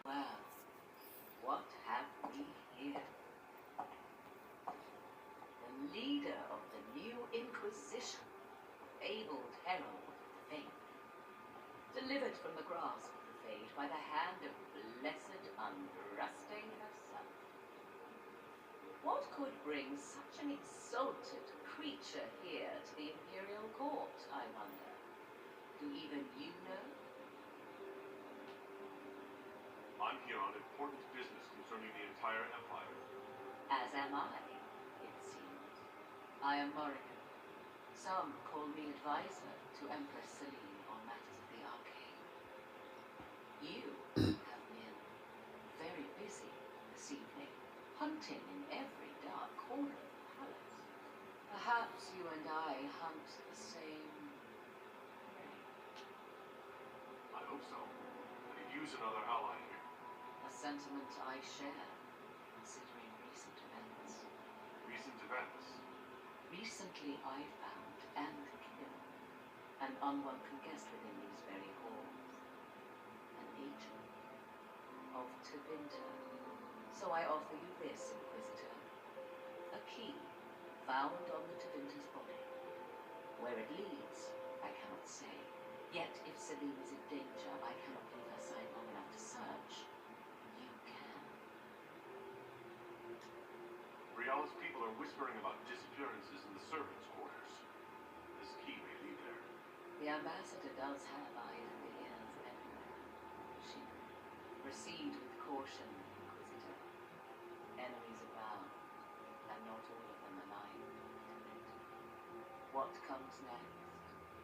Well, what have we here? The leader of the new Inquisition, fabled herald of the faith, delivered from the grasp of the fate by the hand of blessed Andraste herself. What could bring such an exalted creature here to the Imperial Court, I wonder? Do even you know? I'm here on important business concerning the entire Empire. As am I, it seems. I am Morrigan. Some call me advisor to Empress Celine on matters of the arcane. You have been very busy this evening, hunting in every dark corner of the palace. Perhaps you and I hunt the same prey. I hope so. I could use another ally here. A sentiment I share, considering recent events. Recent events? Recently I found and killed an unwelcome guest within these very halls. An agent of Tevinter. So I offer you this, Inquisitor. A key found on the Tevinter's body. Where it leads, I cannot say. Yet if Celine is in danger, I cannot leave her side long enough to search. You can. Briala's people are whispering about disappearances in the servants' quarters. This key may lead there. The ambassador does have eyes and ears everywhere. She proceed with caution, Inquisitor. Enemies abound, and not all of them aligned with it. What comes next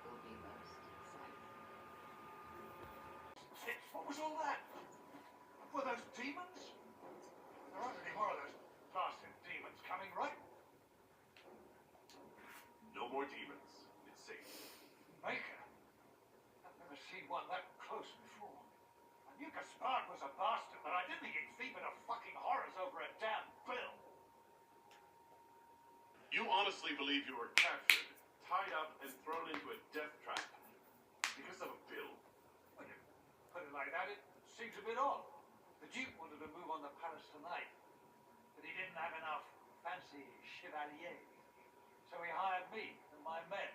will be most exciting. What was all that? Were those demons? There aren't any more of those blasted demons coming, right? No more demons. It's safe. Maker? I've never seen one that close before. I knew Gaspard was a bastard, but I didn't think he'd feed me to fucking horrors over a damn bill. You honestly believe you were captured, tied up, and thrown into a death trap because of a bill? When you put it like that, it seems a bit odd. The Duke wanted to move on the palace tonight, but he didn't have enough fancy chevaliers. So he hired me and my men.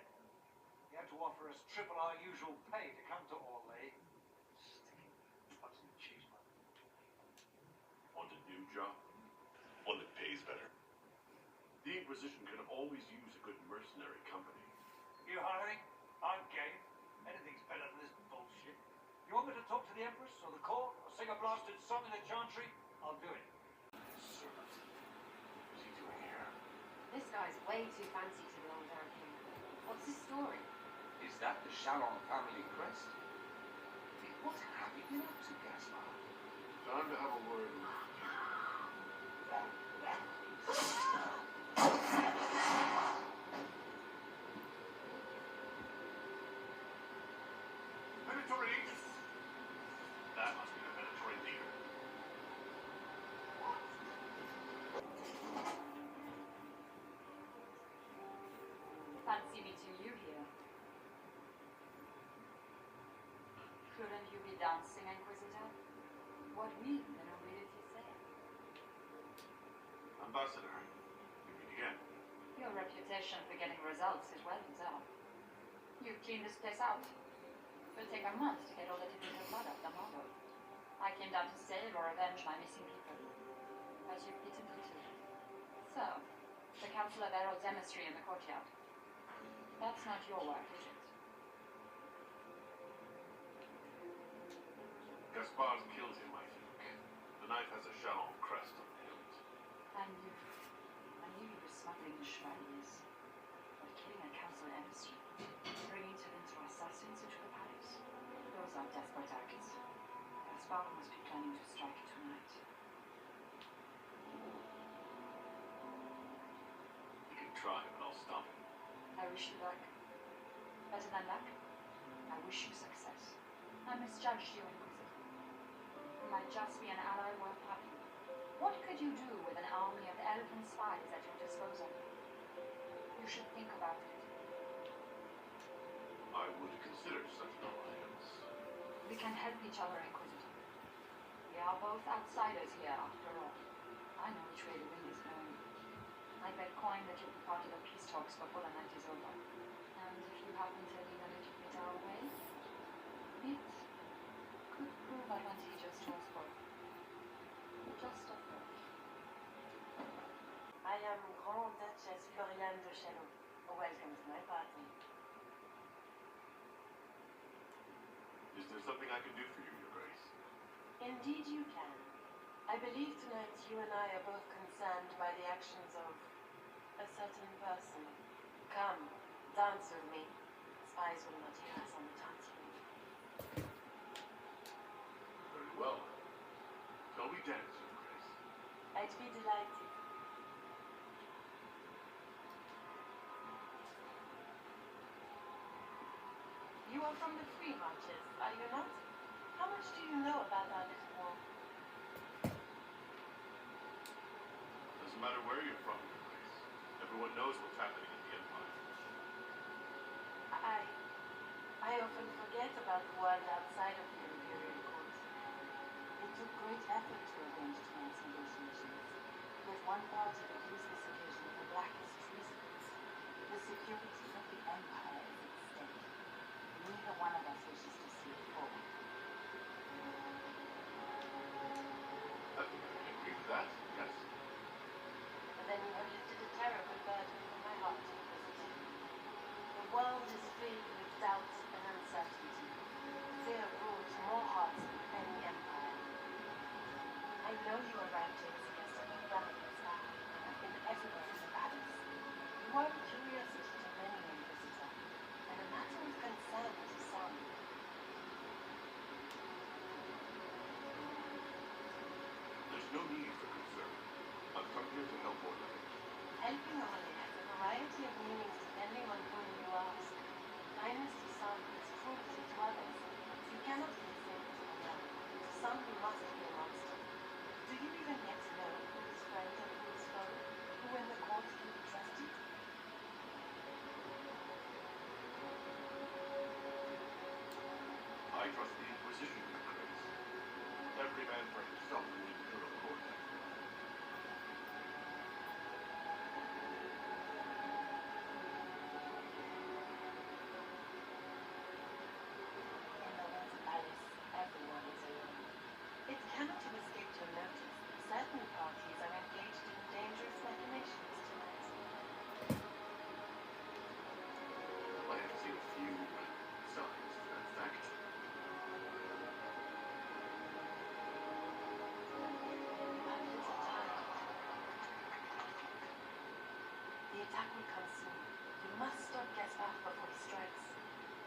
He had to offer us triple our usual pay to come to Orlais. Sticking butts and cheese, man. Want a new job? One that pays better. The Inquisition could have always used a good mercenary company. You hiring? I'm game. Anything's better than this bullshit. You want me to talk to the Empress or the court or sing a blasted song in a chantry? I'll do it. Servant. What's he doing here? This guy's way too fancy to belong down here. What's his story? Is that the Chalon family crest? What have you been up to, Gaspar? Time to have a word with you. Predatory! That must be the predatory leader. Fancy meeting you here. Couldn't you be dancing, Inquisitor? What will the nobility say? Ambassador, we meet again. Your reputation for getting results is well deserved. You've cleaned this place out. It'll take a month to get all the typical blood up the marble. I came down to save or avenge my missing people. But you've beaten me to it. So, the Council of Heralds emissary in the courtyard. That's not your work, is it? Gaspard killed him, I think. The knife has a Chalon crest on the hilt. And you believe he was smuggling the chevaliers, or killing a council emissary, bringing Talinter assassins into the palace. Those are desperate acts. Gaspar must be planning to strike tonight. He can try, but I'll stop him. I wish you luck. Better than luck, I wish you success. I misjudged you, Inquisitor. You might just be an ally worth having. What could you do with an army of elven spies at your disposal? You should think about it. I would consider such an alliance. We can help each other, Inquisitor. We are both outsiders here, after all. I know which way the wind is blowing. I bet coin that you'll be part of the peace talks before the night is over. And if you happen to lean a little bit our way, it could prove advantageous to us both. Just a thought. I am Grand Duchess Floriane de Chalon. Welcome to my party. Is there something I can do for you, Your Grace? Indeed you can. I believe tonight you and I are both concerned by the actions of a certain person. Come, dance with me. Spies will not hear us on the dance floor. Very well. Shall we dance, Your Grace? I'd be delighted. You are from the Free Marches, are you not? How much do you know about our little war? Doesn't matter where you're from, Your Grace. Everyone knows what's happening in the Empire. I often forget about the world outside of the Imperial Court. It took great effort to arrange tonight's negotiations, yet one party could use this occasion for blackest reasons. The security of the Empire is at stake. Neither one of us wishes to see it fall. I think I can agree with that, yes. But then you have lifted a terrible burden from my heart, Inquisitor. The world is filled with doubt and uncertainty. Fear rules more hearts than any empire. I know you are right to exist at the Brotherhood's back and have been everywhere in the palace. You are a curiosity to many, Inquisitor, and a matter of concern to some. There's no need for concern. I've come here to help Orlando. Helping only has a variety of meanings depending on whom you ask. Kindness to some is cruelty to others. You cannot be the same as Orlando. To some you must be a monster. Do you even yet know who is friend and who is foe? Who in the court can be trusted? I trust the Inquisition, Your Grace. Every man for himself in the Imperial Court. In the Winter Palace, everyone is alone. It cannot have escaped your notice that certain parties are engaged in dangerous machinations tonight. I have seen a few signs to that fact. The attack will come soon. You must stop Gaspar before he strikes.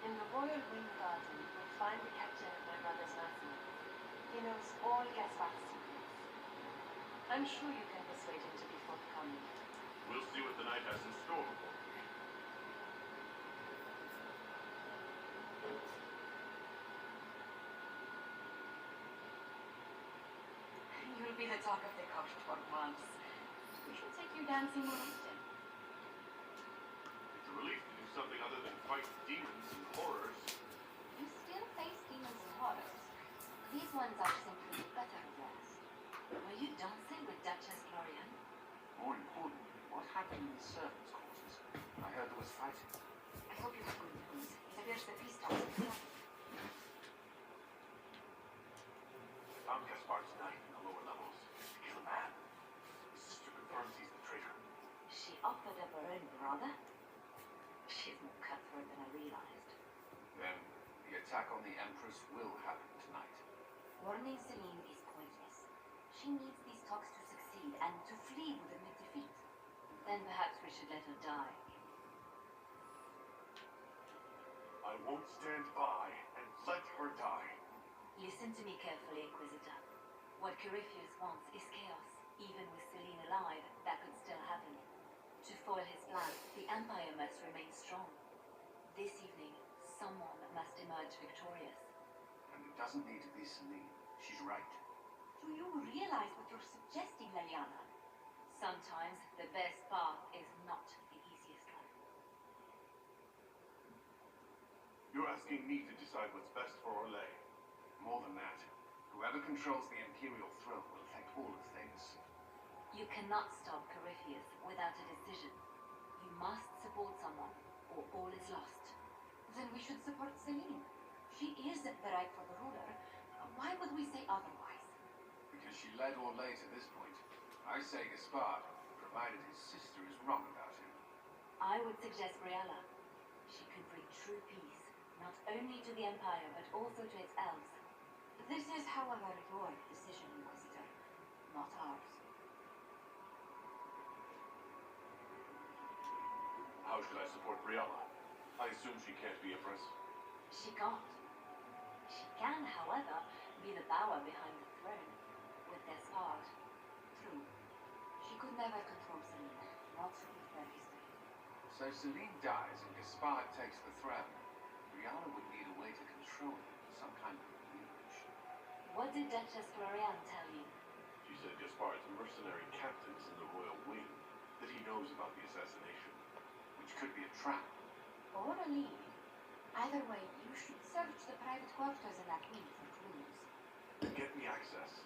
In the royal wing garden, you will find the captain of my brother's mercy. He knows all Gaspar's secrets. I'm sure you can persuade him to be forthcoming. We'll see what the night has in store for me. You'll be the talk of the court for once. We should take you dancing more often. It's a relief to do something other than fight demons and horrors. You still face demons and horrors. These ones are simply better dressed. Were you dancing with Duchess Floriane? More importantly, what happened in the servants' quarters? I heard there was fighting. I hope you have good news. It appears the peace talks have started. Found Gaspar's knife in the lower levels. To kill a man. His sister confirms he's the traitor. She offered up her own brother? She's more cutthroat than I realized. Then the attack on the Empress will happen tonight. Warning Celine is pointless. She needs these talks to succeed and to flee with a defeat. Then perhaps we should let her die. I won't stand by and let her die. Listen to me carefully, Inquisitor. What Corypheus wants is chaos. Even with Selene alive, that could still happen. To foil his plan, the Empire must remain strong. This evening, someone must emerge victorious. And it doesn't need to be Selene. She's right. Do you realize what you're suggesting, Leliana? Sometimes the best path is not the easiest one. You're asking me to decide what's best for Orlais. More than that, whoever controls the Imperial throne will affect all of things. You cannot stop Corypheus without a decision. You must support someone, or all is lost. Then we should support Selene. She is the rightful ruler. Why would we say otherwise? Because she led Orlais to this point. I say Gaspard, provided his sister is wrong about him. I would suggest Briella. She could bring true peace, not only to the Empire, but also to its elves. This is, however, your decision, Inquisitor, not ours. How should I support Briella? I assume she can't be Empress. She can't. She can, however, be the power behind the throne, with Gaspard. True. She could never control Selene, not with their history. So Selene dies and Gaspard takes the throne. Brianna would need a way to control him, some kind of leverage. What did Duchess Florian tell you? She said Gaspard's mercenary captains in the royal wing, that he knows about the assassination. Which could be a trap. Or a lead. Either way, you should search the private quarters in that wing for clues. Get me access.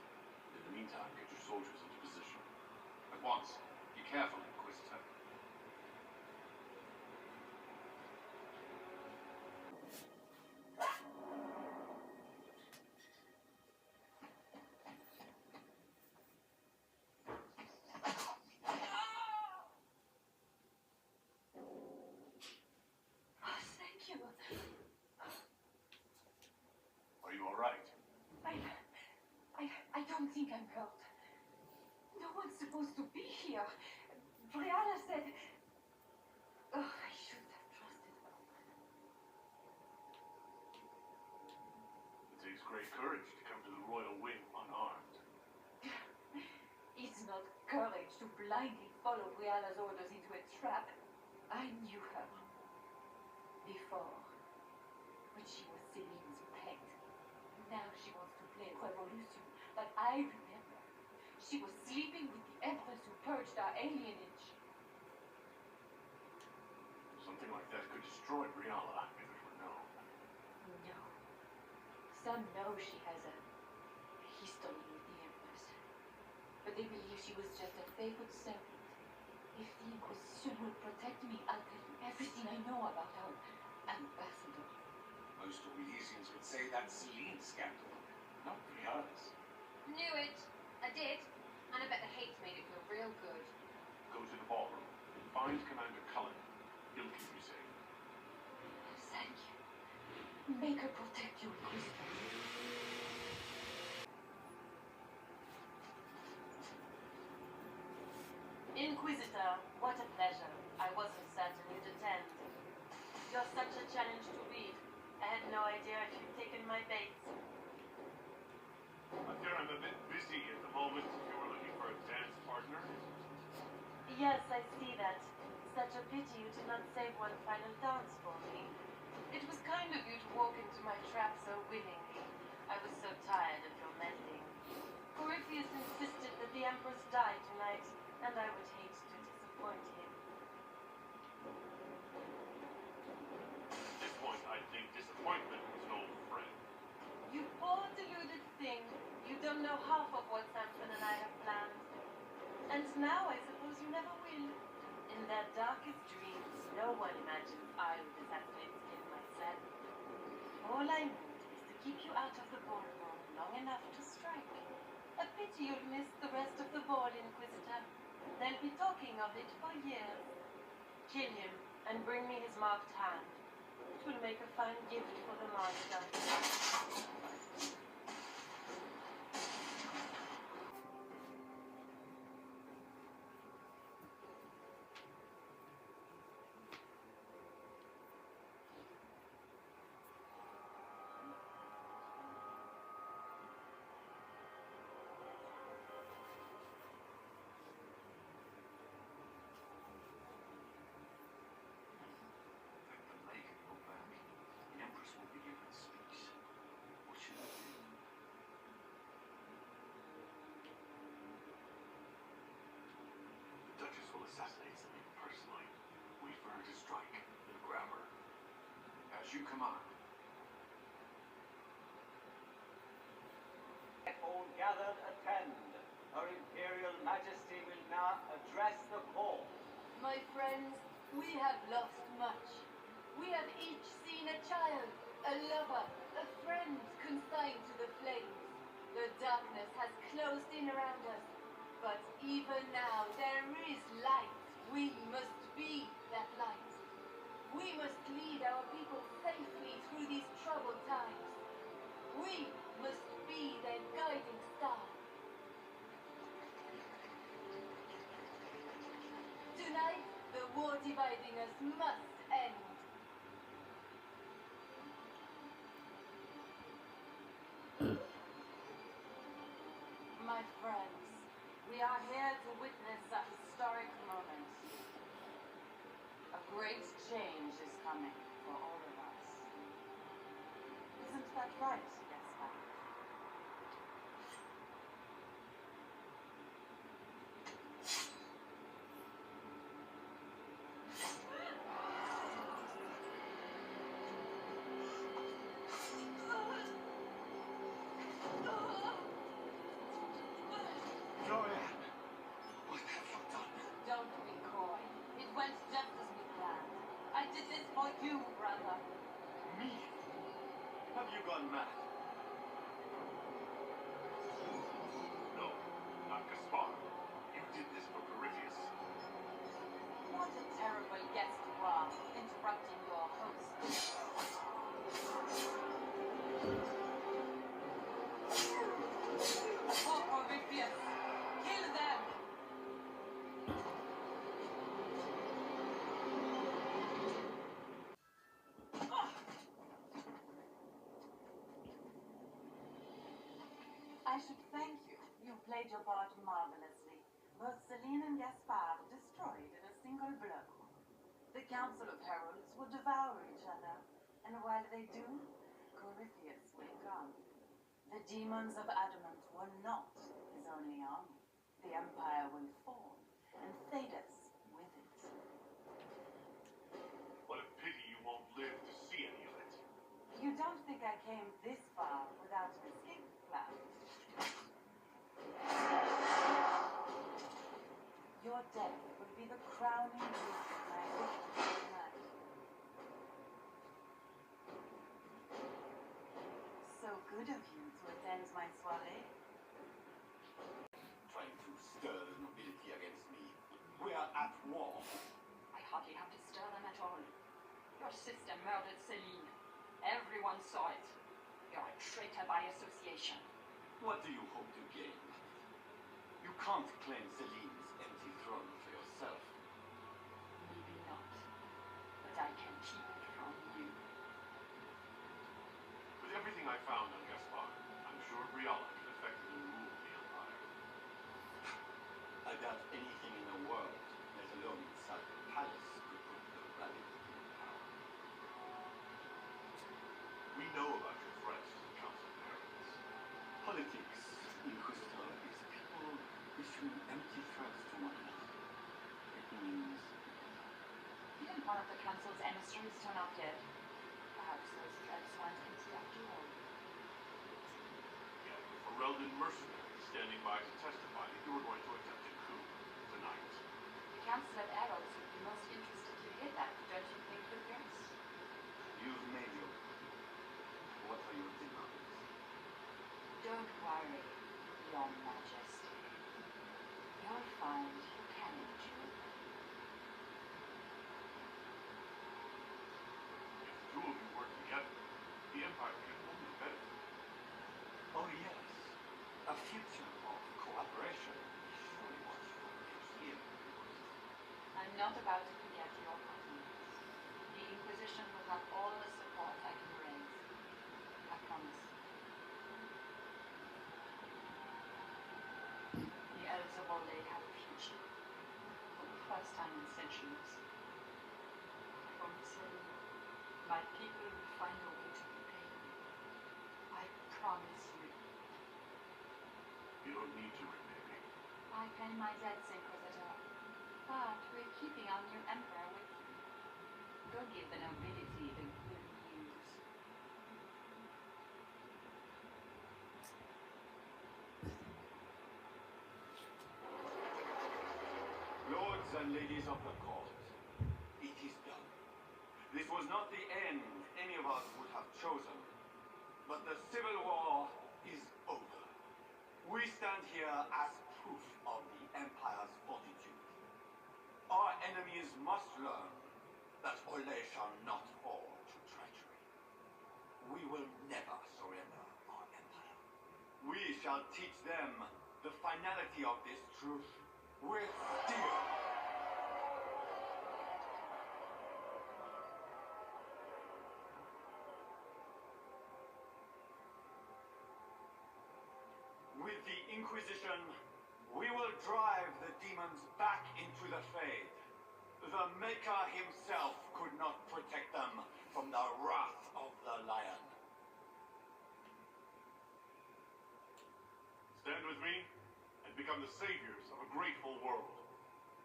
In the meantime, get your soldiers into position. At once. Be careful, Inquisitor. Thank you. Are you alright? I don't think I'm hurt. No one's supposed to be here. Brianna said... Oh, I should have trusted her. It takes great courage to come to the royal wing unarmed. It's not courage to blindly follow Brianna's orders into a trap. I knew her. Before, when she was Celine's pet. Now she wants to play revolution, but I remember. She was sleeping with the empress who purged our alienage. Something like that could destroy Brianna if it were known. No. Some know she has a history with the empress. But they believe she was just a favored servant. If the Inquisition will protect me, I'll tell you everything I know about her ambassador. Most Orlesians would say that's Selene's scandal, not Brianna's. Knew it. I did. And I bet the hate made it feel real good. Go to the ballroom and find Commander Cullen. He'll keep you safe. Thank you. Make her protect you, Inquisitor. Inquisitor, what a pleasure. I wasn't certain you'd attend. You're such a challenge to beat. I had no idea if you'd taken my bait. I fear I'm a bit busy at the moment. You were looking for a dance partner? Yes, I see that. Such a pity you did not save one final dance for me. It was kind of you to walk into my trap so willingly. I was so tired of your meddling. Corypheus insisted that the Empress die tonight, and I would hate to disappoint him. At this point, I think disappointment was an old friend. You poor deluded thing. You don't know half of what Samson and I have planned. And now I suppose you never will. In their darkest dreams, no one imagines I would assassinate Skin myself. All I need is to keep you out of the ballroom long enough to strike. A pity you'll miss the rest of the ball, Inquisitor. They'll be talking of it for years. Kill him and bring me his marked hand. It will make a fine gift for the master. as you command. All gathered attend. Her Imperial Majesty will now address the court. My friends, we have lost much. We have each seen a child, a lover, a friend consigned to the flames. The darkness has closed in around us, but even now there is light. We must be that light. We must lead our people safely through these troubled times. We must be their guiding star. Tonight, the war dividing us must end. My friends, we are here to witness a historic moment. A great change is coming for all of us. Isn't that right, Gaspar? Don't be coy. It went just as we planned. I did this for you, brother. Me? Have you gone mad? No, not Gaspar. You did this for Corypheus. What a terrible guest you are, interrupting your host. For Corypheus, kill them! I should thank you. You played your part marvelously. Both Celine and Gaspard destroyed in a single blow. The Council of Heralds will devour each other, and while they do, Corypheus will come. The demons of Adamant were not his only army. The Empire will fall, and Thedas with it. What a pity you won't live to see any of it. You don't think I came this far without an escape plan? Your death will be the crowning gift of my victory tonight. So good of you to attend my soiree. Trying to stir the nobility against me. We are at war. I hardly have to stir them at all. Your sister murdered Celine. Everyone saw it. You're a traitor by association. What do you hope to gain? You can't claim Celine's empty throne for yourself. Maybe not. But I can keep it from you. With everything I found on Gaspar, I'm sure Briala can effectively rule the Empire. I doubt anything in the world, let alone inside the palace, could put the rabbit in power. We know about your threats to the Council of Heralds. Politics, Inquisitor, is people issuing empty threats to one another. It means Didn't one of the council's emissaries turn up yet? Perhaps those threats weren't empty after all. Yet, a Ferelden mercenary standing by to testify that you were going to attempt a coup tonight. The Council of Heralds would be most interested to hear that, don't you think, Good Grace? you've made your point. What are your demands? Don't worry, Your Majesty. You'll find you can endure. If the two of you work together, the Empire can only benefit. Oh yes, a future of cooperation is surely what you engaged here. I'm not about to forget your compliments. The Inquisition will have all the support I can raise. I promise. The elves of Orlais have a future. For the first time in centuries. From Celine, my people will find a way to repay me. I promise you. You don't need to repay me. I pay my debts, Inquisitor. But we're keeping our new emperor with you. Go give the nobility the good news. and ladies of the court, it is done. This was not the end any of us would have chosen, but the civil war is over. We stand here as proof of the Empire's fortitude. Our enemies must learn that Ole shall not fall to treachery. We will never surrender our Empire. We shall teach them the finality of this truth with steel. With the Inquisition, we will drive the demons back into the Fade. The Maker himself could not protect them from the wrath of the Lion. Stand with me and become the saviors of a grateful world.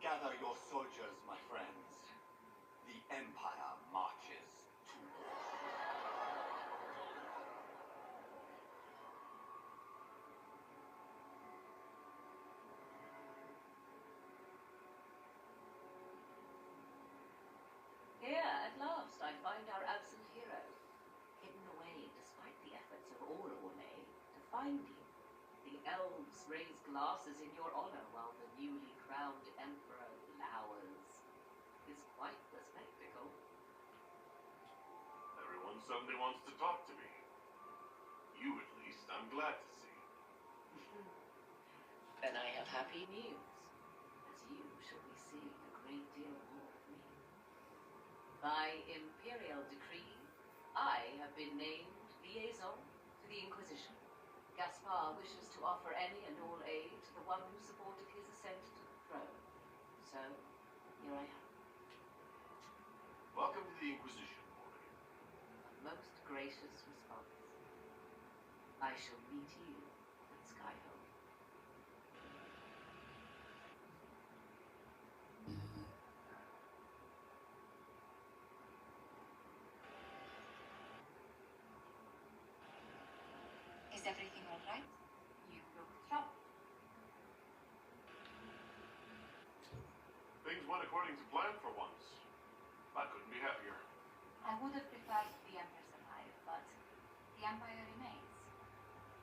Gather your soldiers, my friends. The Empire marches to war. Here, at last, I find our absent hero, hidden away despite the efforts of all Orne to find you. The elves raise glasses in your honor while the newly crowned emperor lowers. It's quite the spectacle. Everyone suddenly wants to talk to me. You, at least, I'm glad to see. Then I have happy news, as you shall be seeing a great deal more of me. By imperial decree, I have been named liaison to the Inquisition. Gaspar wishes to offer any and all aid to the one who supported his ascent to the throne. So, here I am. Welcome to the Inquisition, Orne. A most gracious response. I shall meet you at Skyhold. Is everything all right? You look troubled. Things went according to plan for once. I couldn't be happier. I would have preferred the Empress alive, but the Empire remains.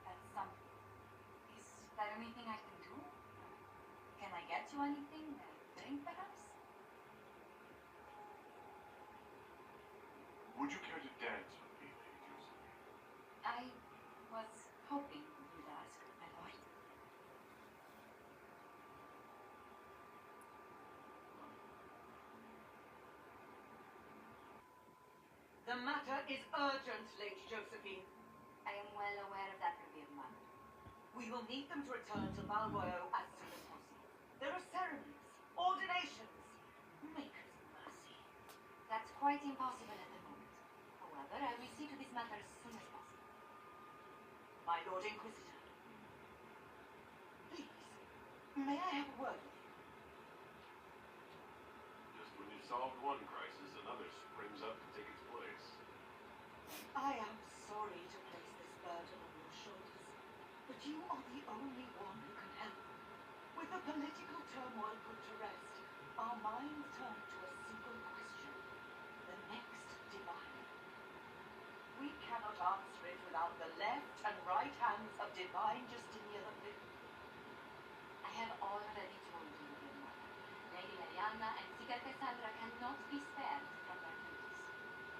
That's something. Is there anything I can do? Can I get you anything? A drink, perhaps? Would you care to dance with me, Lady Josephine? I was hoping you'd ask, my lord. The matter is urgent, Lady Josephine. I am well aware of that, revered mother. We will need them to return to Malwoyo as soon as possible. There are ceremonies, ordinations. Maker's mercy. That's quite impossible at the moment. However, I will see to this matter as soon as possible. My Lord Inquisitor. Please, may I have a word with you? Just when you've solved one crisis, another springs up to take its place. I am sorry to place this burden on your shoulders, but you are the only one who can help. With the political turmoil put to rest, our minds turn to a single question: the next divine. We cannot answer it without the left and right hands of divine Justinian V. I have already told you, revered mother. Lady Ariana and Seeker Cassandra cannot be spared from their duties.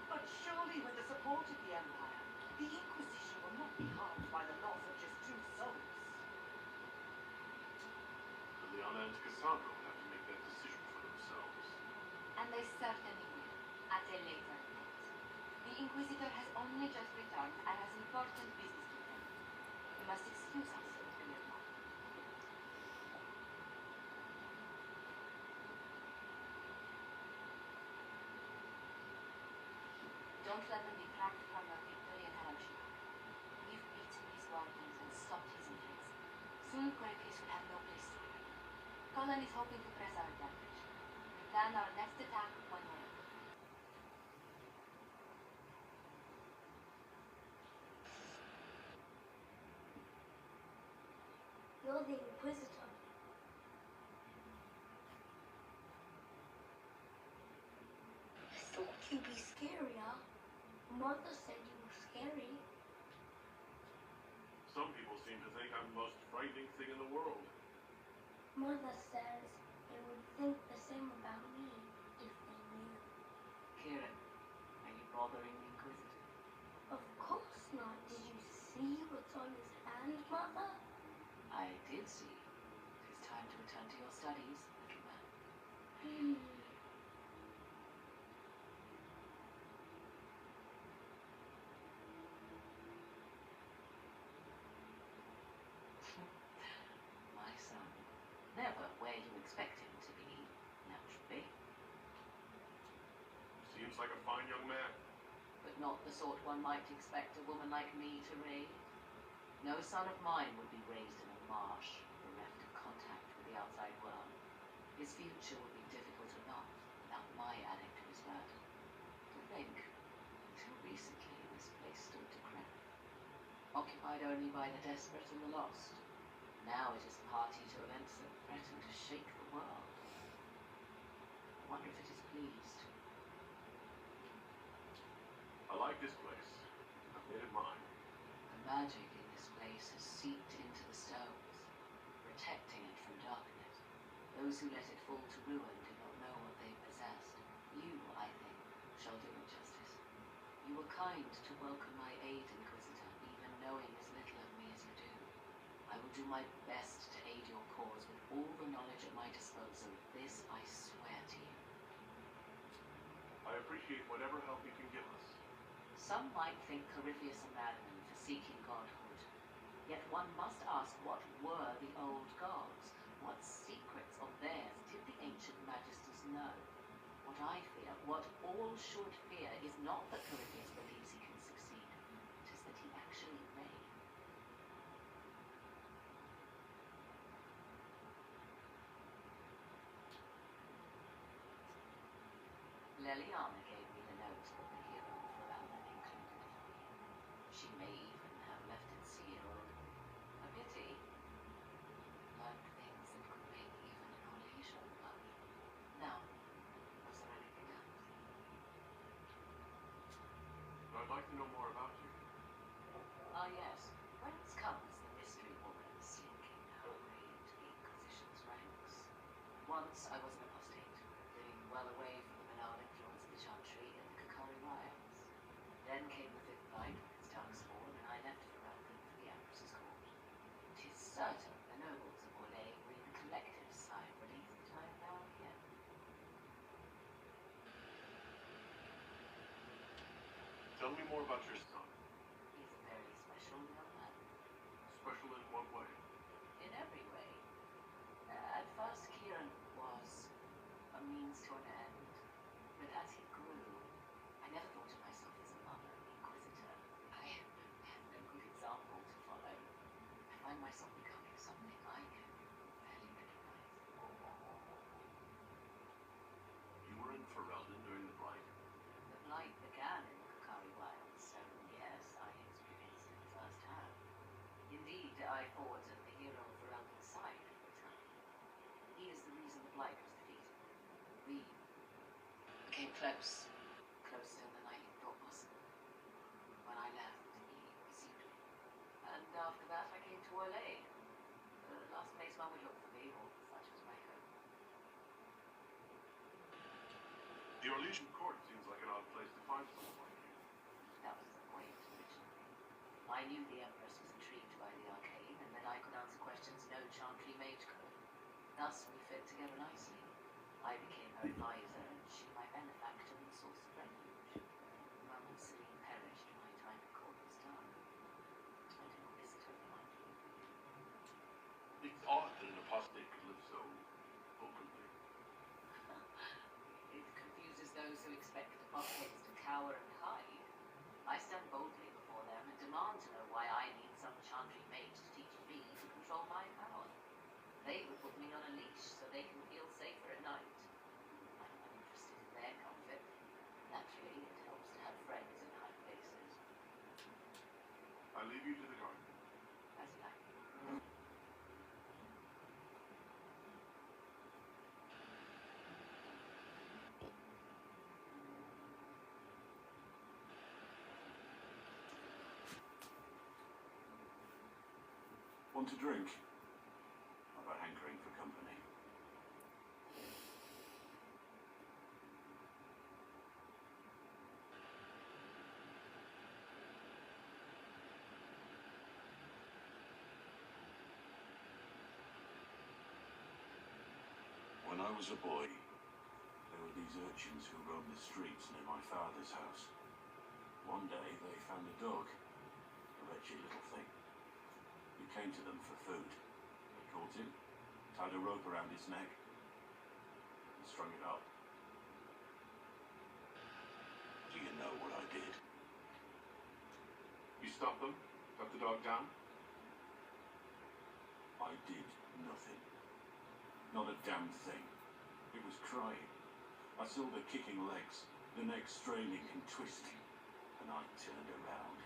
But surely with the support of the Empire, the Inquisition will not be harmed by the loss of just 2 souls. Liliana and Cassandra will have to make that decision for themselves. And they certainly will, at a later date. The Inquisitor has only just returned and has important business to do. You must excuse us, revered mother. Don't let them detract from your victory in Haramshira. We've beaten his wardens and stopped his influence. Soon Corypheus will have no place to hide. Colin is hoping to press our advantage. We plan our next attack one way. You're the Inquisitor. Mother said you were scary. Some people seem to think I'm the most frightening thing in the world. Mother says they would think the same about me if they knew. Kieran, are you bothering the Inquisitor? Of course not. Did you see what's on his hand, Mother? I did see. It is time to return to your studies, little man. My son, never where you expect him to be, naturally. Seems like a fine young man. But not the sort one might expect a woman like me to raise. No son of mine would be raised in a marsh, bereft of contact with the outside world. His future would be difficult enough without my adding to his burden. To think, until recently this place stood decrepit, occupied only by the desperate and the lost. Now it is party to events that threaten to shake the world. I wonder if it is pleased. I like this place. I've made it mine. The magic in this place has seeped into the stones, protecting it from darkness. Those who let it fall to ruin do not know what they possessed. You, I think, shall do it justice. You were kind to welcome my aid, Inquisitor, even knowing as little of me as you do. I will do my best to aid your cause with all the knowledge at my disposal. This I swear to you. I appreciate whatever help you can give us. Some might think Corypheus a madman for seeking godhood. Yet one must ask, what were the old gods? What secrets of theirs did the ancient magisters know? What I fear, what all should fear, is not that Corypheus believes he can succeed. It is that he actually may. Leliana gave me the note that the hero for Alvin included for you. She may even have left it sealed. A pity. Like things that could make even an Orlesian blush. Now, was there anything else? I'd like to know more about you. Ah, yes. Whence comes the mystery woman slinking her way into the Inquisition's ranks? Once I was an apostate, living well away from the banal influence of the Chantry in the Kakari wilds. Then came the fifth blight with its darkspawn, and I left for Alvin for the Empress's court. 'Tis certain the nobles of Orlais breathe a collective sigh of relief that I am now here. Tell me more about your son. He's a very special young man. Special in what way? In every way. At first, Kieran was a means to an end. But as he grew, I never thought of myself as a mother, Inquisitor. I am no good example to follow. I find myself becoming something I can barely recognize. You were in Ferelden during the Blight? The Blight began in the Kakari wilds, so yes, I experienced it firsthand. Indeed, I fought at the hero Ferelden's side for a time. He is the reason the Blight was defeated. We became close. Closer than I thought possible. When I left, he pursued me. And after that, I came to Orlais. The last place one would look for me, or such was my hope. The Orlesian court seems like an odd place to find someone like you. That was the point, originally. I knew the Empress was intrigued by the arcane, and that I could answer questions no Chantry mage could. Thus, we fit together nicely. I became her advisor, and she my benefactor and source of refuge. The moment Celine perished, my time at court was done. I didn't visit her mindfully. It's odd that an apostate could live so openly. It confuses those who expect apostates to cower and hide. I stand boldly before them and demand to know why I need some Chantry mage to teach me to control my power. They would put me on a leash so they can feel safer at night. I'm uninterested in their comfort. Naturally, it helps to have friends in high places. I leave you to the garden. As you like. Want a drink? I've a hankering for company. When I was a boy, there were these urchins who roamed the streets near my father's house. One day they found a dog, a wretched little thing. It came to them for food. They caught him, tied a rope around his neck, and strung it up. Do you know what I did? You stopped them? Got the dog down? I did nothing. Not a damn thing. It was crying. I saw the kicking legs, the neck straining and twisting, and I turned around,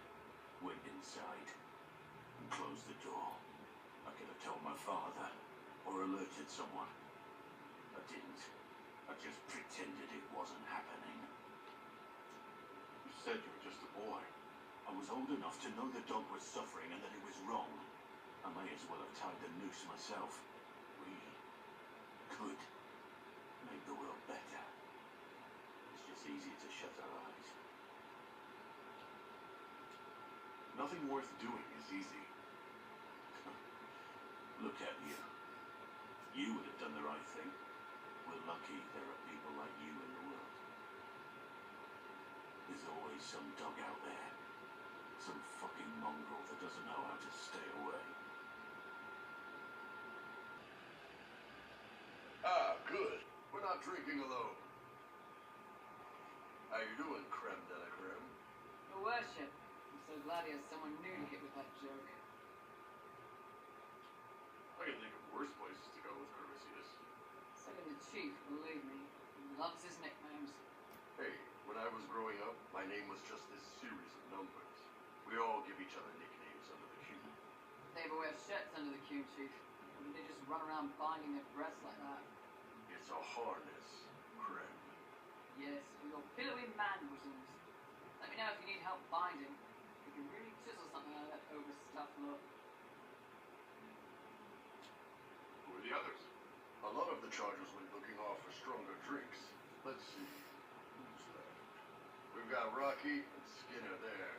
went inside, and closed the door. I could have told my father, or alerted someone. I didn't. I just pretended it wasn't happening. You said you were just a boy. I was old enough to know the dog was suffering and that it was wrong. I may as well have tied the noose myself. We could make the world better. It's just easy to shut our eyes. Nothing worth doing is easy. Look at you. You would have done the right thing. We're lucky there are people like you in the world. There's always some dog out there. Some fucking mongrel that doesn't know how to stay away. Ah, good. We're not drinking alone. How you doing, creme de la creme? Your worship, I'm so glad he has someone new to hit with that joke. I can think of worse places to go with Carisius. So can the chief, believe me. He loves his nicknames. Hey, when I was growing up, my name was just this series of numbers. We all give each other nicknames under the Q. They ever wear shirts under the Q, chief? Or do they just run around binding their breasts like that? It's a harness, creme. Yes, with your pillowy mannerisms. Let me know if you need help binding. You can really chisel something out of that overstuffed look. Who are the others? A lot of the chargers went looking off for stronger drinks. Let's see. Who's left? We've got Rocky and Skinner there.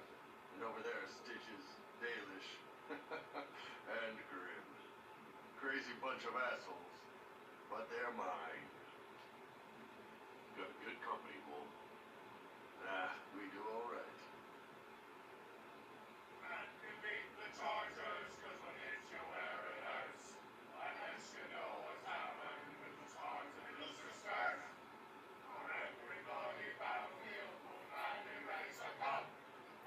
And over there, Stitches, Dalish, and Grim. Crazy bunch of assholes. But they're mine. Got a good company, Bull. Ah, we do all right. And defeat the Chargers, because when it's you where it hurts. Unless you know what's happened with the stars and the sisters. On every bloody battlefield, will finally raise a cup.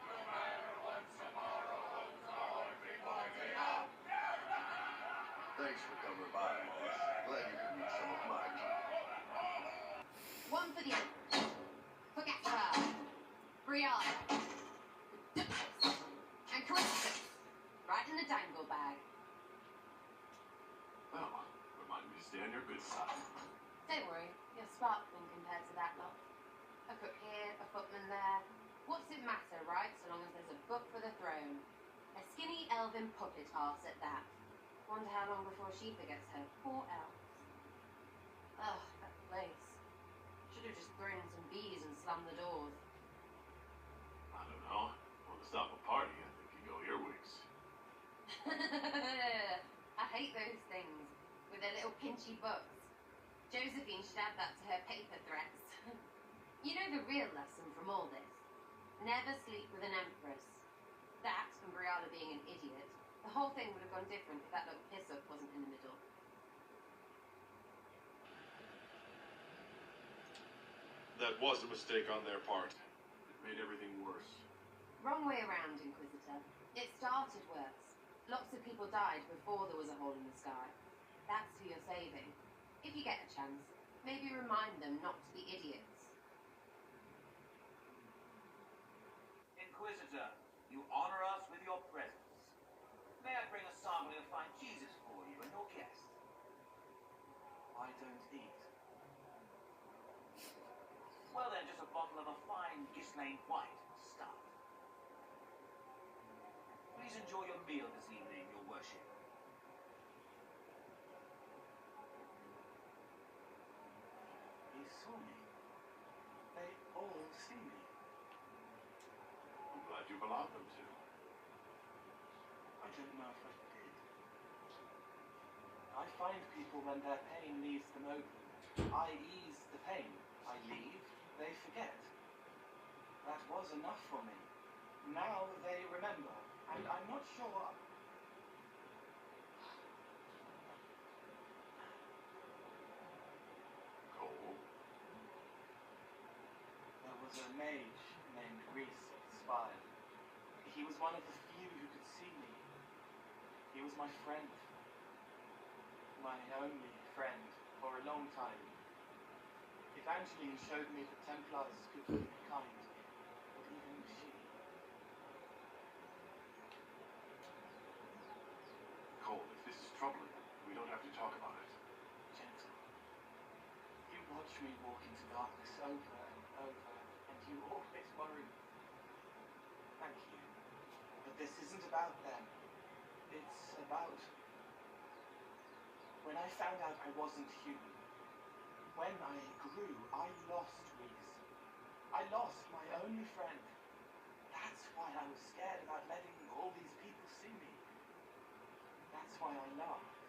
No matter what tomorrow holds, I'll be pointing up. Thanks for coming by, boss. Glad you could meet some of my kind. One for the Emperor, for Gaspar, Brianna, and Christmas, right in the dangle bag. Well, remind me to stay on your good side. Don't worry, you're sparkling compared to that lot. A cook here, a footman there. What's it matter, right, so long as there's a book for the throne? A skinny elven puppet arse at that. Wonder how long before she forgets her poor elves. Ugh, that place. Should have just thrown some bees and slammed the doors. I don't know. Want to stop a party, I think you go earwigs. I hate those things with their little pinchy books. Josephine should add that to her paper threats. You know the real lesson from all this? Never sleep with an empress. That and Brianna being an idiot. The whole thing would have gone different if that little piss-up wasn't in the middle. That was a mistake on their part. It made everything worse. Wrong way around, Inquisitor. It started worse. Lots of people died before there was a hole in the sky. That's who you're saving. If you get a chance, maybe remind them not to be idiots. Inquisitor, you honor us with your presence. May I bring a sample of fine cheeses for you and your guest? I don't eat. Well then, just a bottle of a fine Gislaine White to start. Please enjoy your meal this evening, your worship. you've allowed them to. I don't know if I did. I find people when their pain leaves them open. I ease the pain. I leave, they forget. That was enough for me. Now they remember, and I'm not sure. Cole? There was a mage named Reese of the Spire. He was one of the few who could see me. He was my friend. My only friend for a long time. Evangeline showed me that Templars could be kind, but even she. Cole, if this is troubling, we don't have to talk about it. Gentle. You watch me walk into darkness over and over, and you always worry. Thank you. But this isn't about them. It's about... When I found out I wasn't human, when I grew, I lost Reese. I lost my only friend. That's why I was scared about letting all these people see me. That's why I laughed.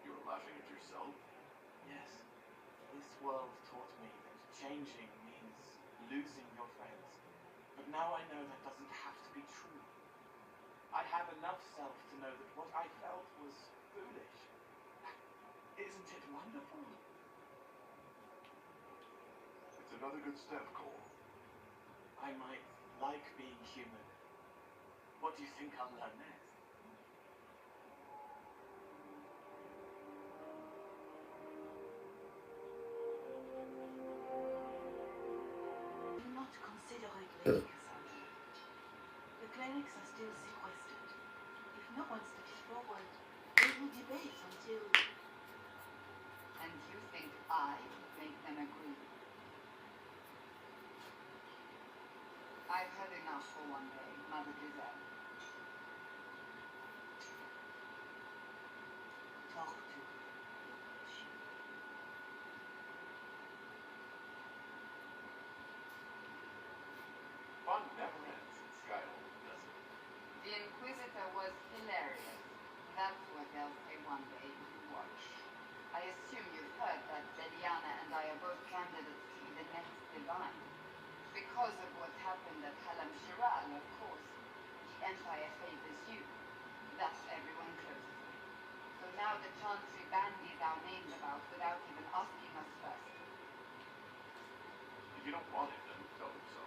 You were laughing at yourself? Yes. This world taught me that changing means losing your friends. But now I know that doesn't have to be true. I have enough self to know that what I felt was foolish. Isn't it wonderful? It's another good step, Cole. I might like being human. What do you think I'll learn next? Do not consider it late, Cassandra. The clinics are still sequestered. If no one steps forward, they will debate until... And you think I would make them agree? I've had enough for one day, Mother Giselle. Talk to her. Fun never ends in Skyhold, does it? The Inquisitor was hilarious. That's what they'll say one day if you watch. I assume you've heard that Leliana and I are both candidates to be the next Divine. Because of what happened at Halam Shiral, of course, the Empire favors you. Thus everyone closes me. So now the Chantry bandies our names about without even asking us first. If you don't want it, then tell them so.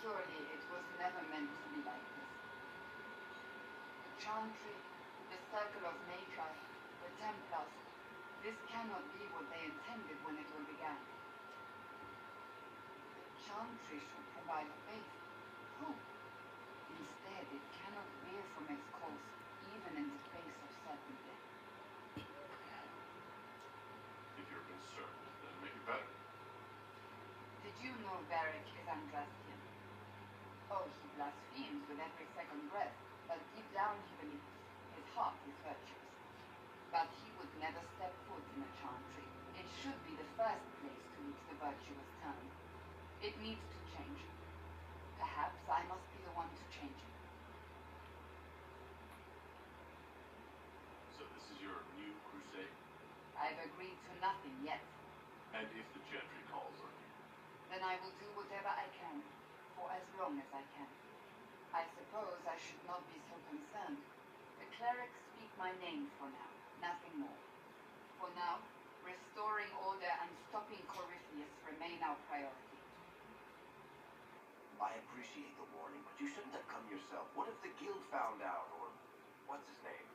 Surely it was never meant to be like this. The Chantry, the Circle of Magi, the Templars, this cannot be what they intended when it all began. The Chantry should provide faith, hope. Instead, it cannot veer from its course, even in the face of certain death. If you're concerned, then make it better. Did you know Varric is Andrastian? Oh, he blasphemes with every second breath, but deep down he believes. His heart is virtuous. But he would never step foot in a Chantry. It should be the first place to which the virtuous turn. It needs to change. Perhaps I must be the one to change it. So this is your new crusade? I've agreed to nothing yet. And if the Chantry calls on you? Then I will do whatever I can, for as long as I can. I suppose I should not be so concerned. The clerics speak my name for now, nothing more. For now, restoring order and stopping Corypheus remain our priority. I appreciate the warning, but you shouldn't have come yourself. What if the guild found out, or what's his name?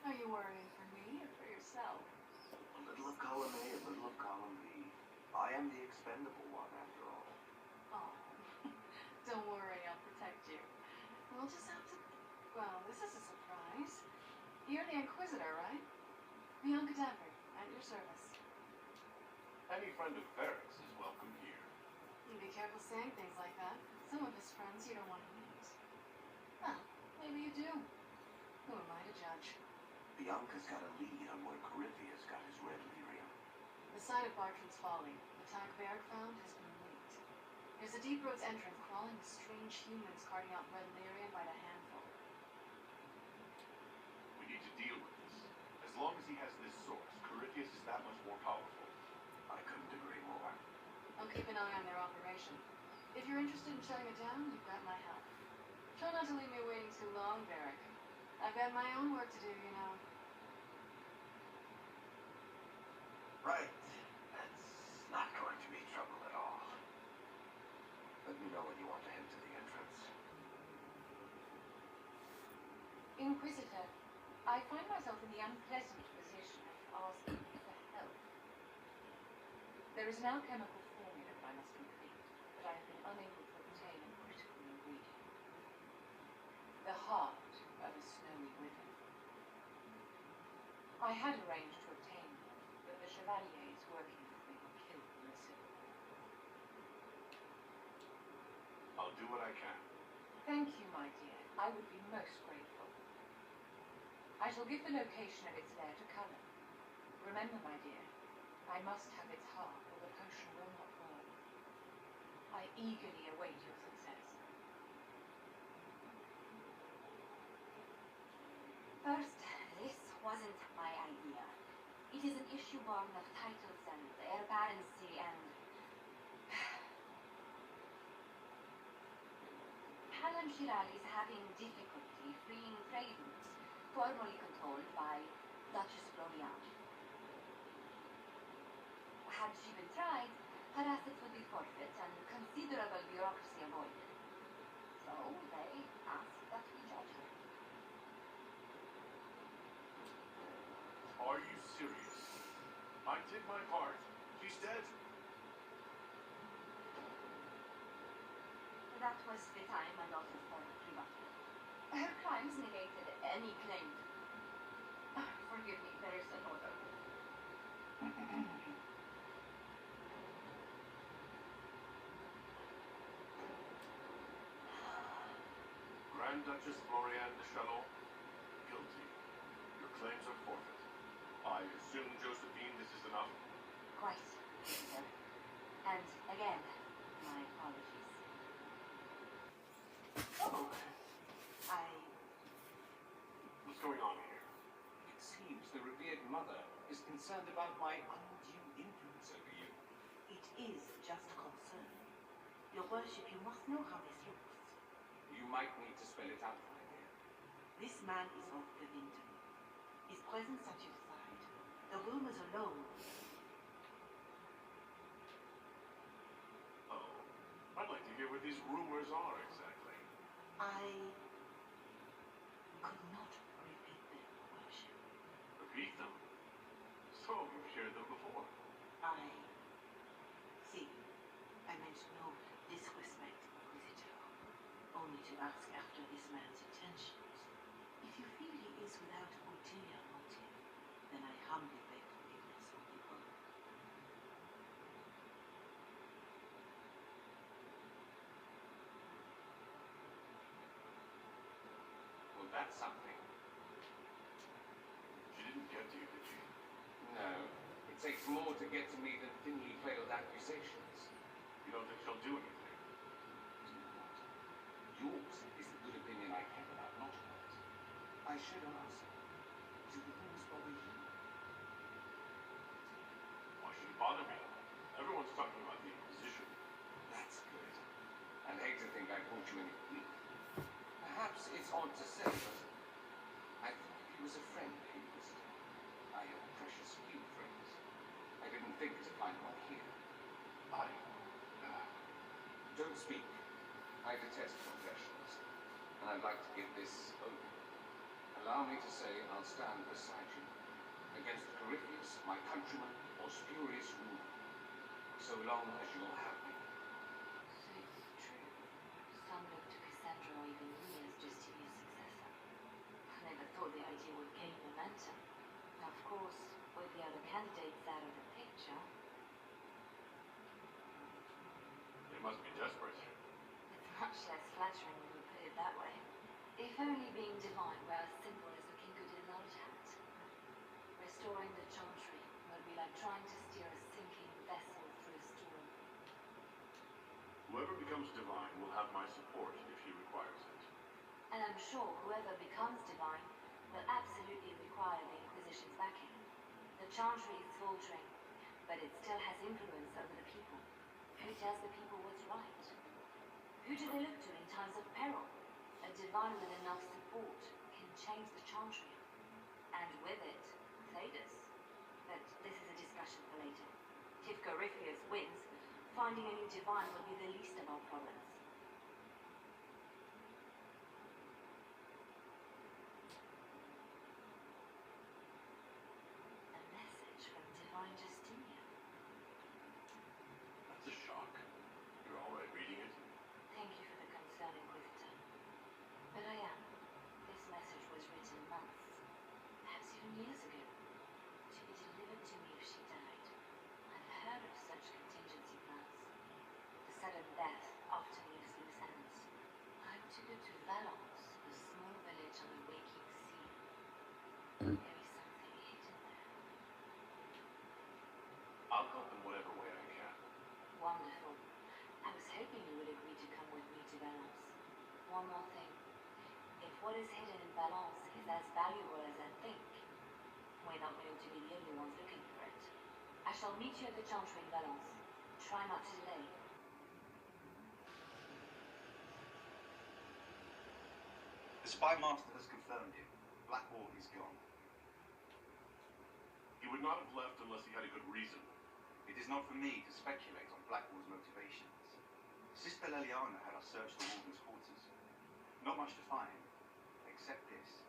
Are you worrying for me or for yourself? A little of column A, a little of column B. I am the expendable one, after all. Oh, don't worry, I'll protect you. We'll just have to... Well, this is a surprise. You're the Inquisitor, right? Beyond Cadaver, at your service. Any friend of Varric's is welcome here. You be careful saying things like that. Some of his friends you don't want to meet. Well, maybe you do. Who am I to judge? Bianca's got a lead on where Corypheus got his red lyrium. The site of Bartram's Folly, the tag Varric found, has been leaked. There's a deep roads entrance crawling with strange humans carting out red lyrium by the handful. We need to deal with this. As long as he has this source, Corypheus is that much more powerful. I couldn't agree more. I'll keep an eye on their operation. If you're interested in shutting it down, you've got my help. Try not to leave me waiting too long, Varric. I've got my own work to do, you know. Right. That's not going to be trouble at all. Let me know when you want to head to the entrance. Inquisitor, I find myself in the unpleasant position of asking you for help. There is an alchemical formula that I must complete, but I have been unable to obtain a critical ingredient. The heart of a snowy wyvern. I had arranged to obtain them, but the chevaliers working with me were killed in the civil war. I'll do what I can. Thank you, my dear. I would be most grateful. I shall give the location of its lair to Cullen. Remember, my dear, I must have its heart, or the potion will not work. I eagerly await your success. First, this wasn't my idea. It is an issue born of titles and heir apparency and... Hallam Shiral is having difficulty freeing trade routes formerly controlled by Duchess Florian. Had she been tried, her assets would be forfeit and considerable bureaucracy avoided. So they asked that we judge her. Are you serious? I did my part. She's dead. That was the time allotted for rebuttal. Her crimes negated any claim. Forgive me, there is an order. Grand Duchess Florian de Chalon, guilty. Your claims are forfeit. I assume, Josephine, this is enough? Quite, sir. And again, my apologies. Oh. What's going on here? It seems the revered mother is concerned about my undue influence over you. It is just a concern. Your worship, you must know how this looks. You might need to spell it out for me. This man is of the Vinton. His presence at your side. The rumors alone. Oh. I'd like to hear what these rumors are exactly. I could not repeat them, your worship. Repeat them? So, you've shared them before. See, I meant no disrespect, Inquisitor. Only to ask after this man's intentions. If you feel he is without ulterior motive, then I humbly beg forgiveness on the whole. Well, that's something. She didn't get to you, did she? No. It takes more to get to me than thinly veiled accusations. You don't think she'll do anything? Yours is the good opinion I have about not hers. I should ask, do the things bother you? Why should it bother me? Everyone's talking about the Inquisition. That's good. I'd hate to think I brought you any grief. Perhaps it's odd to say, but I thought of you as a friend, Inquisitor. I have precious few friends. I didn't think to find one here. Don't speak. I detest confessions, and I'd like to give this over. Allow me to say I'll stand beside you, against Corypheus, my countryman, or spurious ruler, so long as you'll have me. So it's true. Some look to Cassandra or even me as just to be a successor. I never thought the idea would gain momentum. Of course, with the other candidates out of the picture, They must be desperate. much less flattering when you put it that way. If only being divine were as simple as looking good in a large hat. Restoring the chantry would be like trying to steer a becomes divine will have my support if he requires it. And I'm sure whoever becomes divine will absolutely require the Inquisition's backing. The Chantry is faltering, but it still has influence over the people. Who tells the people what's right? Who do they look to in times of peril? A divine with enough support can change the Chantry. And with it, Thedas. But this is a discussion for later. If Corypheus wins, finding a new divine will be the least of our problems. A message from Divine Justinian. That's a shock. You're all right reading it? Thank you for the concern, Inquisitor. But I am. This message was written months, perhaps even years ago, to be delivered to me if she died. I've heard of such contingency plans. The sudden death often leaves loose ends. I took her to Valence, a small village on the waking sea. There is something hidden there. I'll help in whatever way I can. Wonderful. I was hoping you would agree to come with me to Valence. One more thing. If what is hidden in Valence is as valuable as I think, we're not going to be the only ones looking for it. I shall meet you at the Chantry in Valence. Try not to delay. The spy master has confirmed it. Blackwall is gone. He would not have left unless he had a good reason. It is not for me to speculate on Blackwall's motivations. Sister Leliana had us search the warden's quarters. Not much to find, except this.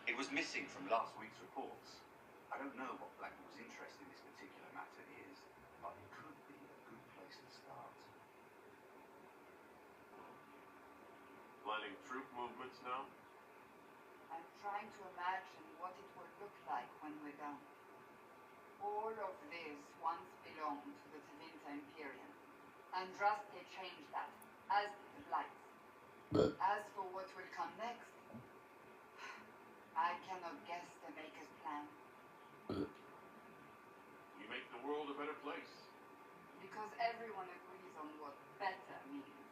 It was missing from last week's reports. I don't know what Blackwall's interest in this particular matter is, but it could be a good place to start. Planning troop movements now? I'm trying to imagine what it will look like when we're done. All of this once belonged to the Tevinter Imperium. Andraste changed that, as did the Blights. As for what will come next, I cannot guess the Maker's plan. We make the world a better place. Because everyone agrees on what better means.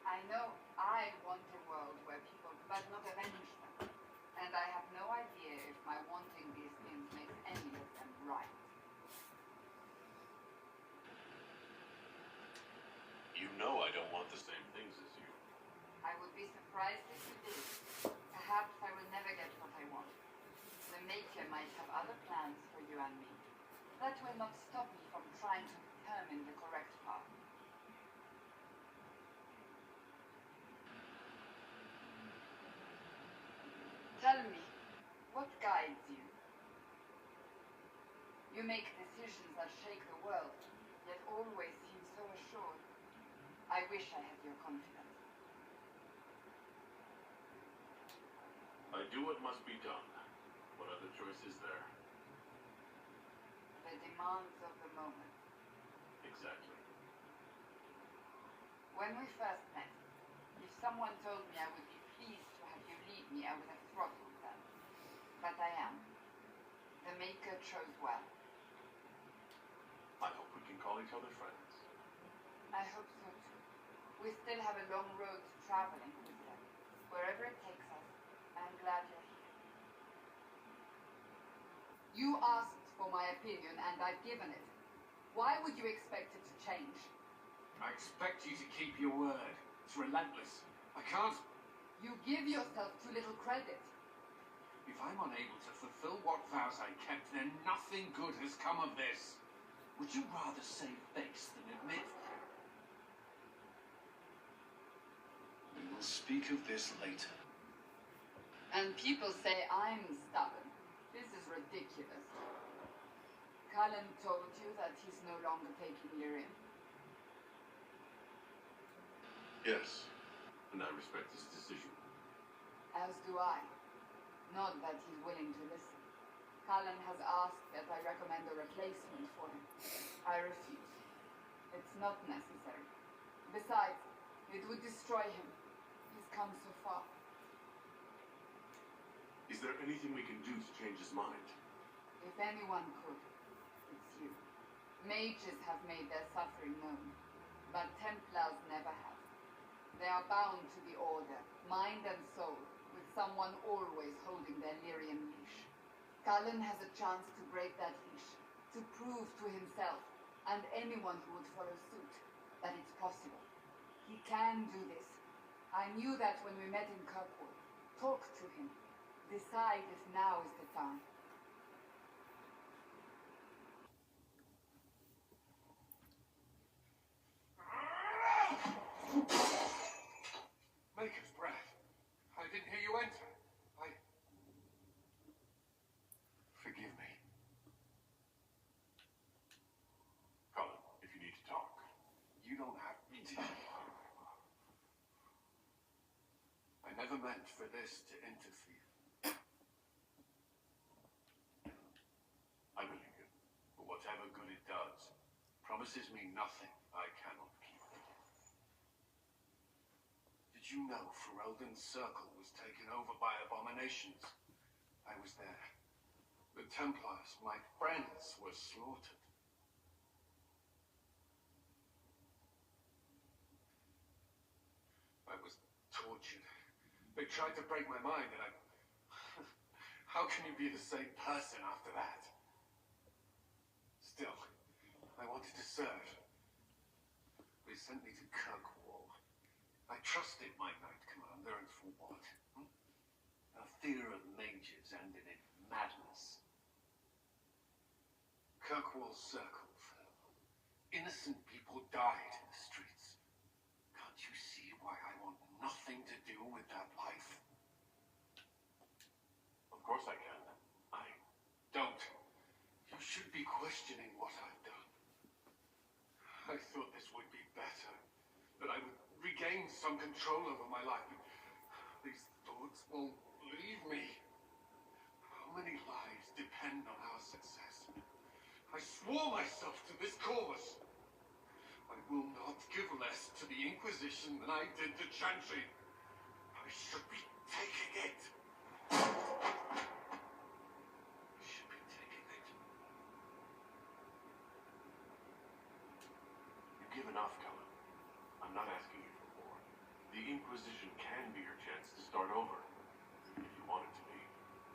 I know I want a world where people but not avenge them. And I have no idea if my wanting these things makes any of them right. You know I don't want the same things as you. I would be surprised if you did. Perhaps I will never get what I want. The Maker might have other plans for you and me. That will not stop me from trying to determine the correct path. Tell me, what guides you? You make decisions that shake the world, yet always seem so assured. I wish I had your confidence. I do what must be done. What other choice is there? The demands of the moment. Exactly. When we first met, if someone told me I would be pleased to have you lead me, I would have throttled them. But I am. The Maker chose well. I hope we can call each other friends. I hope so too. We still have a long road to travel in Quizlet. Wherever it takes us, I'm glad you're here. You asked for my opinion, and I've given it. Why would you expect it to change? I expect you to keep your word. It's relentless. I can't... You give yourself too little credit. If I'm unable to fulfill what vows I kept, then nothing good has come of this. Would you rather save face than admit... We will speak of this later. And people say I'm stubborn. This is ridiculous. Cullen told you that he's no longer taking Lyrian. Yes, and I respect his decision. As do I. Not that he's willing to listen. Cullen has asked that I recommend a replacement for him. I refuse. It's not necessary. Besides, it would destroy him. He's come so far. Is there anything we can do to change his mind? If anyone could, it's you. Mages have made their suffering known. But Templars never have. They are bound to the Order, mind and soul, with someone always holding their Lyrian leash. Cullen has a chance to break that leash, to prove to himself, and anyone who would follow suit, that it's possible. He can do this. I knew that when we met in Kirkwood. Talk to him. Decide if now is the time. Maker's breath. I didn't hear you enter. Forgive me. Colin, if you need to talk. You don't have me to. I never meant for this to interfere. I believe you. But whatever good it does, promises me nothing I cannot keep. Did you know Ferelden's circle was taken over by abominations? I was there. The Templars, my friends, were slaughtered. I was tortured. They tried to break my mind, and I... How can you be the same person after that? Still, I wanted to serve. They sent me to Kirkwall. I trusted my Knight Commander, and for what? A fear of mages ended in madness. Kirkwall Circle fell. Innocent people died in the streets. Can't you see why I want nothing to do with that life? Of course I can. I don't. You should be questioning what I've done. I thought this would be better. That I would regain some control over my life. These thoughts won't leave me. How many lives depend on our success? I swore myself to this cause. I will not give less to the Inquisition than I did to Chantry. I should be taking it. I should be taking it. You give enough, Cullen. I'm not asking you for more. The Inquisition can be your chance to start over. If you want it to be.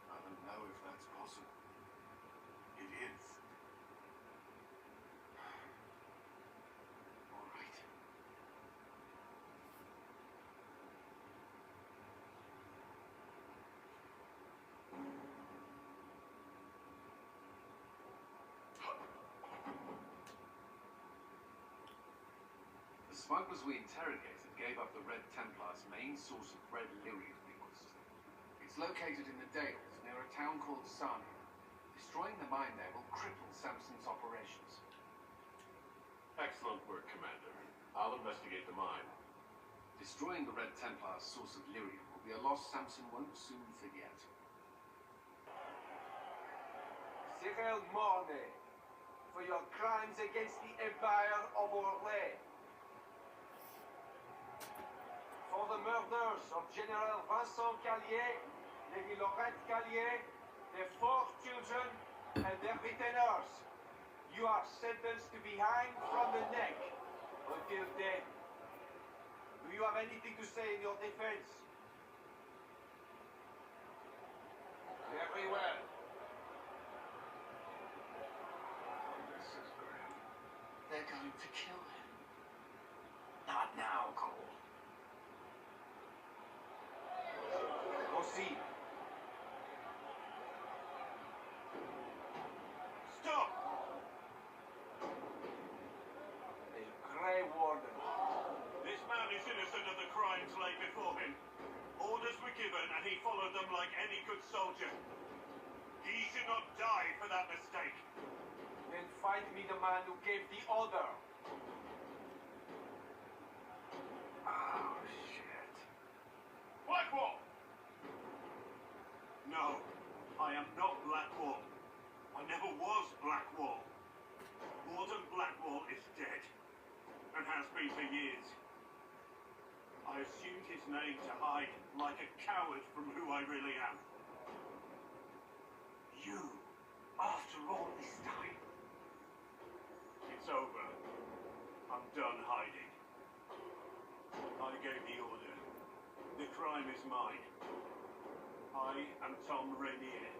I don't know if that's possible. It is. All right. The smugglers we interrogated gave up the Red Templars' main source of red lyrium liquids. It's located in the Dales near a town called Sarnia. Destroying the mine there will cripple Samson's operations. Excellent work, Commander. I'll investigate the mine. Destroying the Red Templar's source of lyrium will be a loss Samson won't soon forget. Cyril Mornay, for your crimes against the Empire of Orlais. For the murders of General Vincent Callier, Lady Laurette Callier, their 4 children, and their retainers. You are sentenced to be hanged from the neck until death. Do you have anything to say in your defense? Very well. This is grim. They're going to kill him. Not now, Cole. Proceed. Stop! The Grey Warden. This man is innocent of the crimes laid before him. Orders were given and he followed them like any good soldier. He should not die for that mistake. Then find me the man who gave the order. Oh, shit. Blackwall! No, I am not Blackwall. I never was Blackwall. Warden Blackwall is dead, and has been for years. I assumed his name to hide like a coward from who I really am. You, after all this time. It's over. I'm done hiding. I gave the order. The crime is mine. I am Tom Rainier.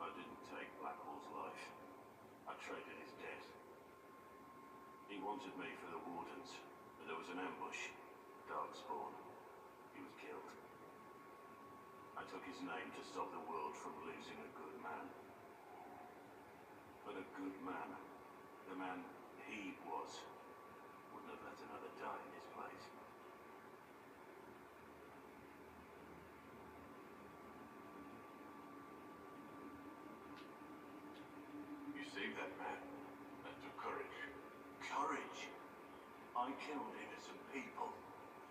I didn't take Blackwell's life. I traded his death. He wanted me for the Wardens, but there was an ambush. Darkspawn. He was killed. I took his name to stop the world from losing a good man. But a good man, the man he was, wouldn't have let another die in his place. You saved that man. That took courage. Courage? I killed innocent people.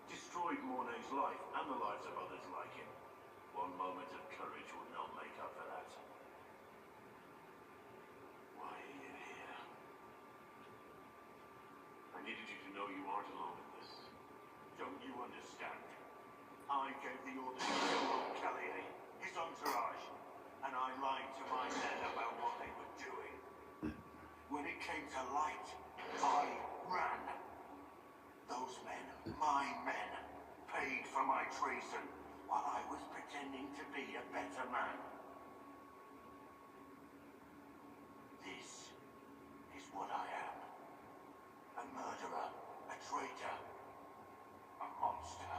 Destroyed Mornay's life and the lives of others like him. One moment of courage would not make up for that. Why are you here? I needed you to know you aren't alone in this. Don't you understand? I gave the order to kill Montcallier, his entourage, and I lied to my men about what they were doing. When it came to light, I ran. Those men, my men, paid for my treason while I was pretending to be a better man. This is what I am. A murderer, a traitor, a monster.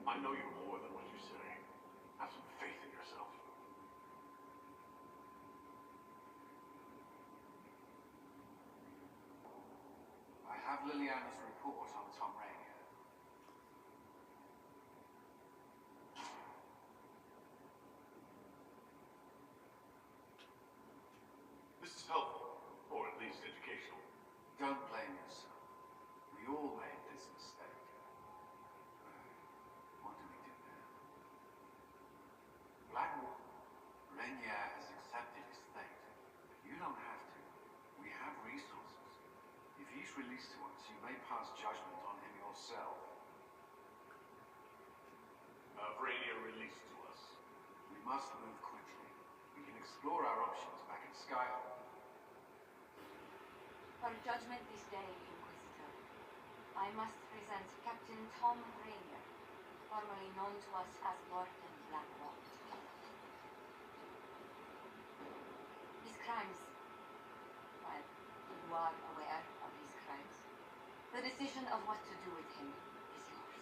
I know you're more than what you say. Have some faith in yourself. I have Liliana's report on Tom Rainier. This is helpful, or at least educational. Don't blame yourself. We all made this mistake. What do we do now? Blackwood. Rainier has accepted his fate. But you don't have to. We have resources. If he's released to us, you may pass judgment on him yourself. Rainier released to us. We must move quickly. We can explore our options back at Skyhold. For judgment this day, Inquisitor, I must present Captain Tom Rainier, formerly known to us as Lord Blackwell. His crimes, well, you are aware of his crimes. The decision of what to do with him is yours.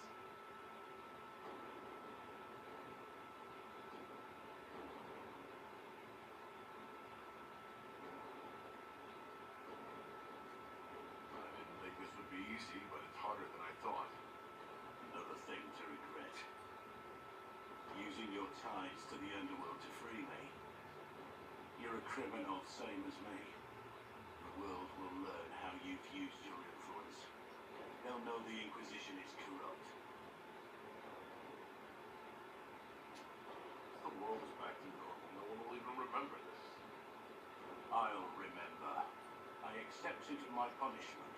I didn't think this would be easy, but it's harder than I thought. Another thing to regret. Using your ties to the underworld to free me. You're a criminal, same as me. The world will learn how you've used your influence. They'll know the Inquisition is corrupt. The world is back to normal. No one will even remember this. I'll remember. I accepted my punishment.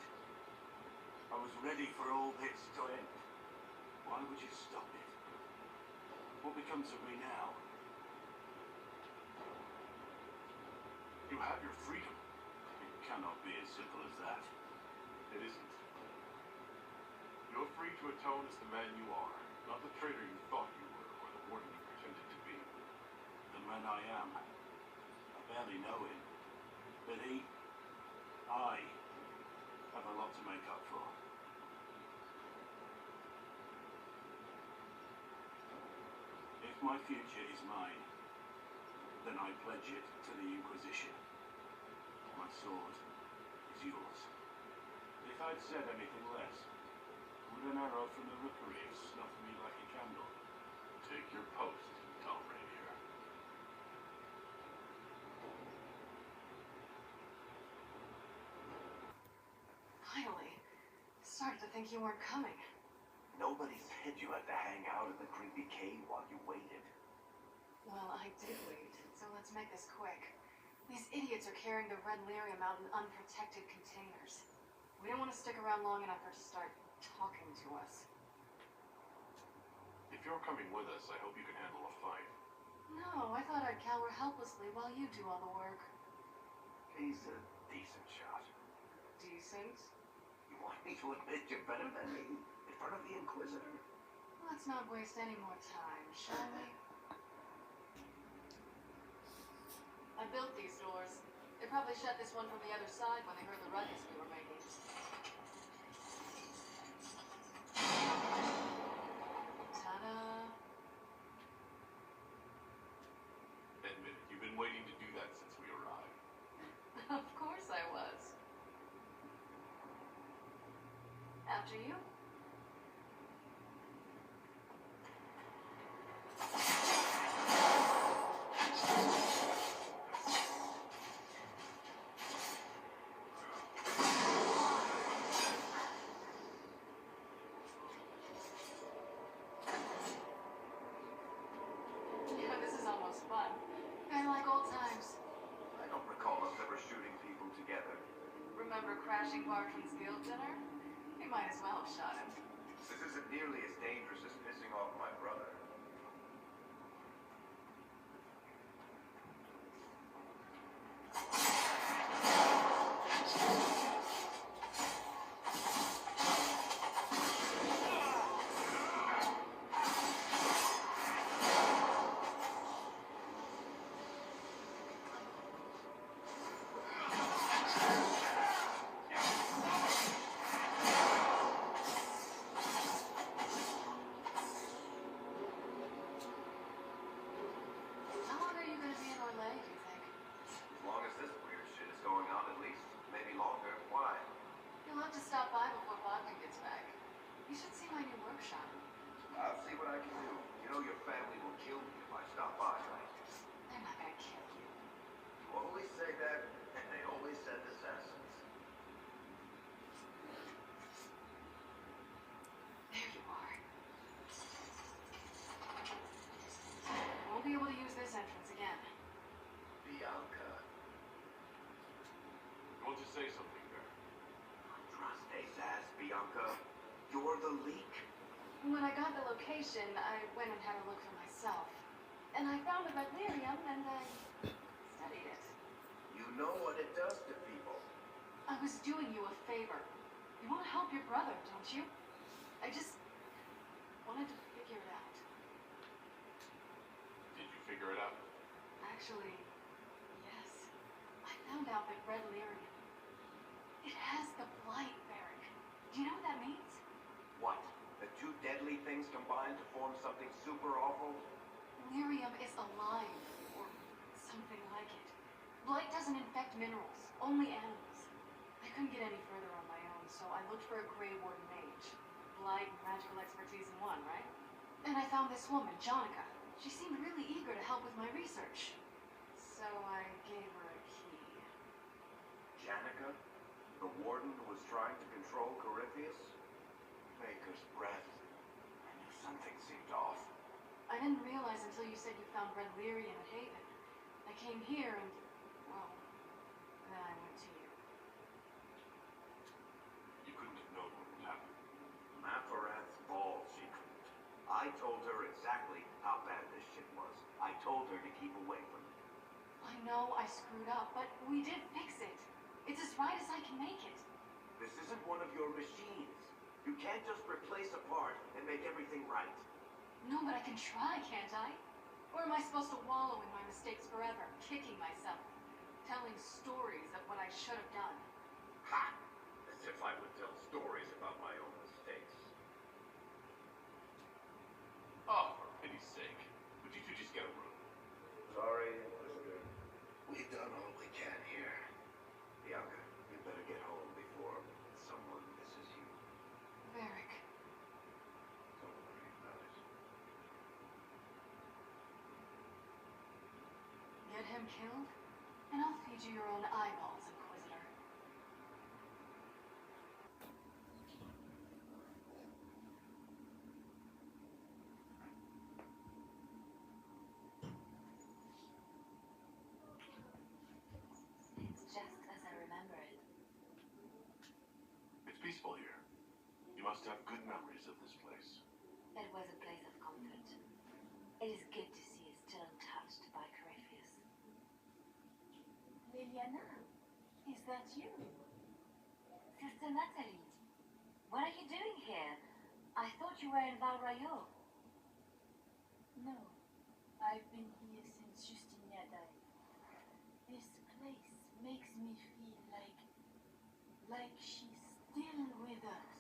I was ready for all this to end. Why would you stop it? What becomes of me now? You have your freedom. It cannot be as simple as that. It isn't. You're free to atone as the man you are, not the traitor you thought you were, or the warden you pretended to be. The man I am. I barely know him. But I have a lot to make up for. If my future is mine, then I pledge it to the Inquisition. My sword is yours. If I'd said anything less, would an arrow from the rookery have snuffed me like a candle? Take your post, Tom Rainier. I don't think you weren't coming. Nobody said you had to hang out in the creepy cave while you waited. Well, I did wait, so let's make this quick. These idiots are carrying the red lyrium out in unprotected containers. We don't want to stick around long enough for it to start talking to us. If you're coming with us, I hope you can handle a fight. No, I thought I'd cower helplessly while you do all the work. He's a decent shot. Decent? You want me to admit you're better than me in front of the Inquisitor? Let's not waste any more time, shall we? I built these doors. They probably shut this one from the other side when they heard the ruckus we were making. Ta-da! Admit it, you've been waiting to do that since we arrived. Of course I was. After you? Yeah, this is almost fun. Kinda like old times. I don't recall us ever shooting people together. Remember crashing Bartram's guild dinner? We might as well have shot him. This isn't nearly as dangerous as pissing off my brother. How long are you gonna be in Orlais, do you think? As long as this weird shit is going on, at least. Maybe longer. Why? You'll have to stop by before Bogdan gets back. You should see my new workshop. I'll see what I can do. You know your family will kill me if I stop by, right? They're not gonna kill you. You always say that, and they always send assassins. There you are. Won't be able to use this entrance again. Bianca. You want to say something there? Andraste's ass, Bianca. You're the leak. When I got the location, I went and had a look for myself. And I found the red lyrium, and I studied it. You know what it does to people. I was doing you a favor. You want to help your brother, don't you? I just wanted to figure it out. Did you figure it out? Actually, yes. I found out that red lyrium, it has the blight, Barrick. Do you know what that means? What? The two deadly things combined to form something super awful? Lyrium is alive, or something like it. Blight doesn't infect minerals, only animals. I couldn't get any further on my own, so I looked for a Grey Warden mage. Blight and magical expertise in one, right? And I found this woman, Jonica. She seemed really eager to help with my research. So I gave her a key. Janica? The warden who was trying to control Corypheus? Maker's breath. I knew something seemed off. I didn't realize until you said you found red lyrium at Haven. I came here and, well, then I went to you. You couldn't have known what would happen. Maforath's ball, she couldn't. I told her exactly how bad this shit was. I told her to keep away from it. I know I screwed up, but we did fix it. It's as right as I can make it. This isn't one of your machines. You can't just replace a part and make everything right. No, but I can try, can't I? Or am I supposed to wallow in my mistakes forever, kicking myself, telling stories of what I should have done? Ha! As if I would tell stories about my own mistakes. Oh, for pity's sake. Would you two just get a room? Sorry, Inquisitor. We've done all we can here. Bianca, you better get home before someone misses you. Varric. Don't worry about it. Get him killed, and I'll feed you your own eyeballs, Inquisitor. must have good memories of this place. It was a place of comfort. It is good to see it still untouched by Corypheus. Liliana, is that you? Sister Natalie, what are you doing here? I thought you were in Val Royeaux. No, I've been here since Justinia died. This place makes me feel like she's still with us.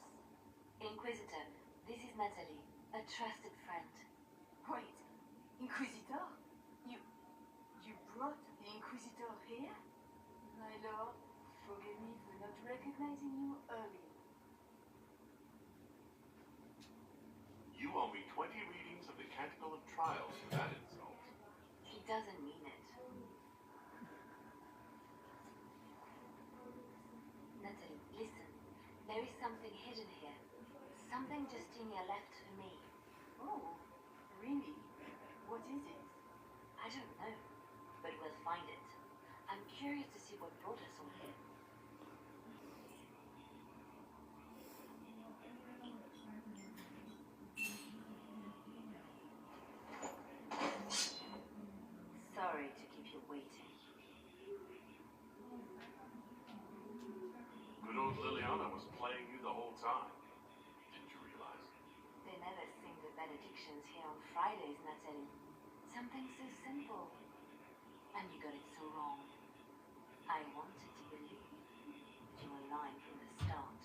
Inquisitor, this is Natalie, a trusted friend. Wait, Inquisitor? You brought the Inquisitor here? My lord, forgive me for not recognizing you earlier. You owe me 20 readings of the Canticle of Trials for that insult. He doesn't mean it. Natalie, listen. There is something hidden here. Something Justinia left for me. Oh, really? What is it? I don't know, but we'll find it. I'm curious to see what brought us all here. Sorry to keep you waiting. Good old Liliana was playing you the whole time. Didn't you realize? They never sing the benedictions here on Fridays, Natalie. Something so simple. And you got it so wrong. I wanted to believe, but you were lying from the start.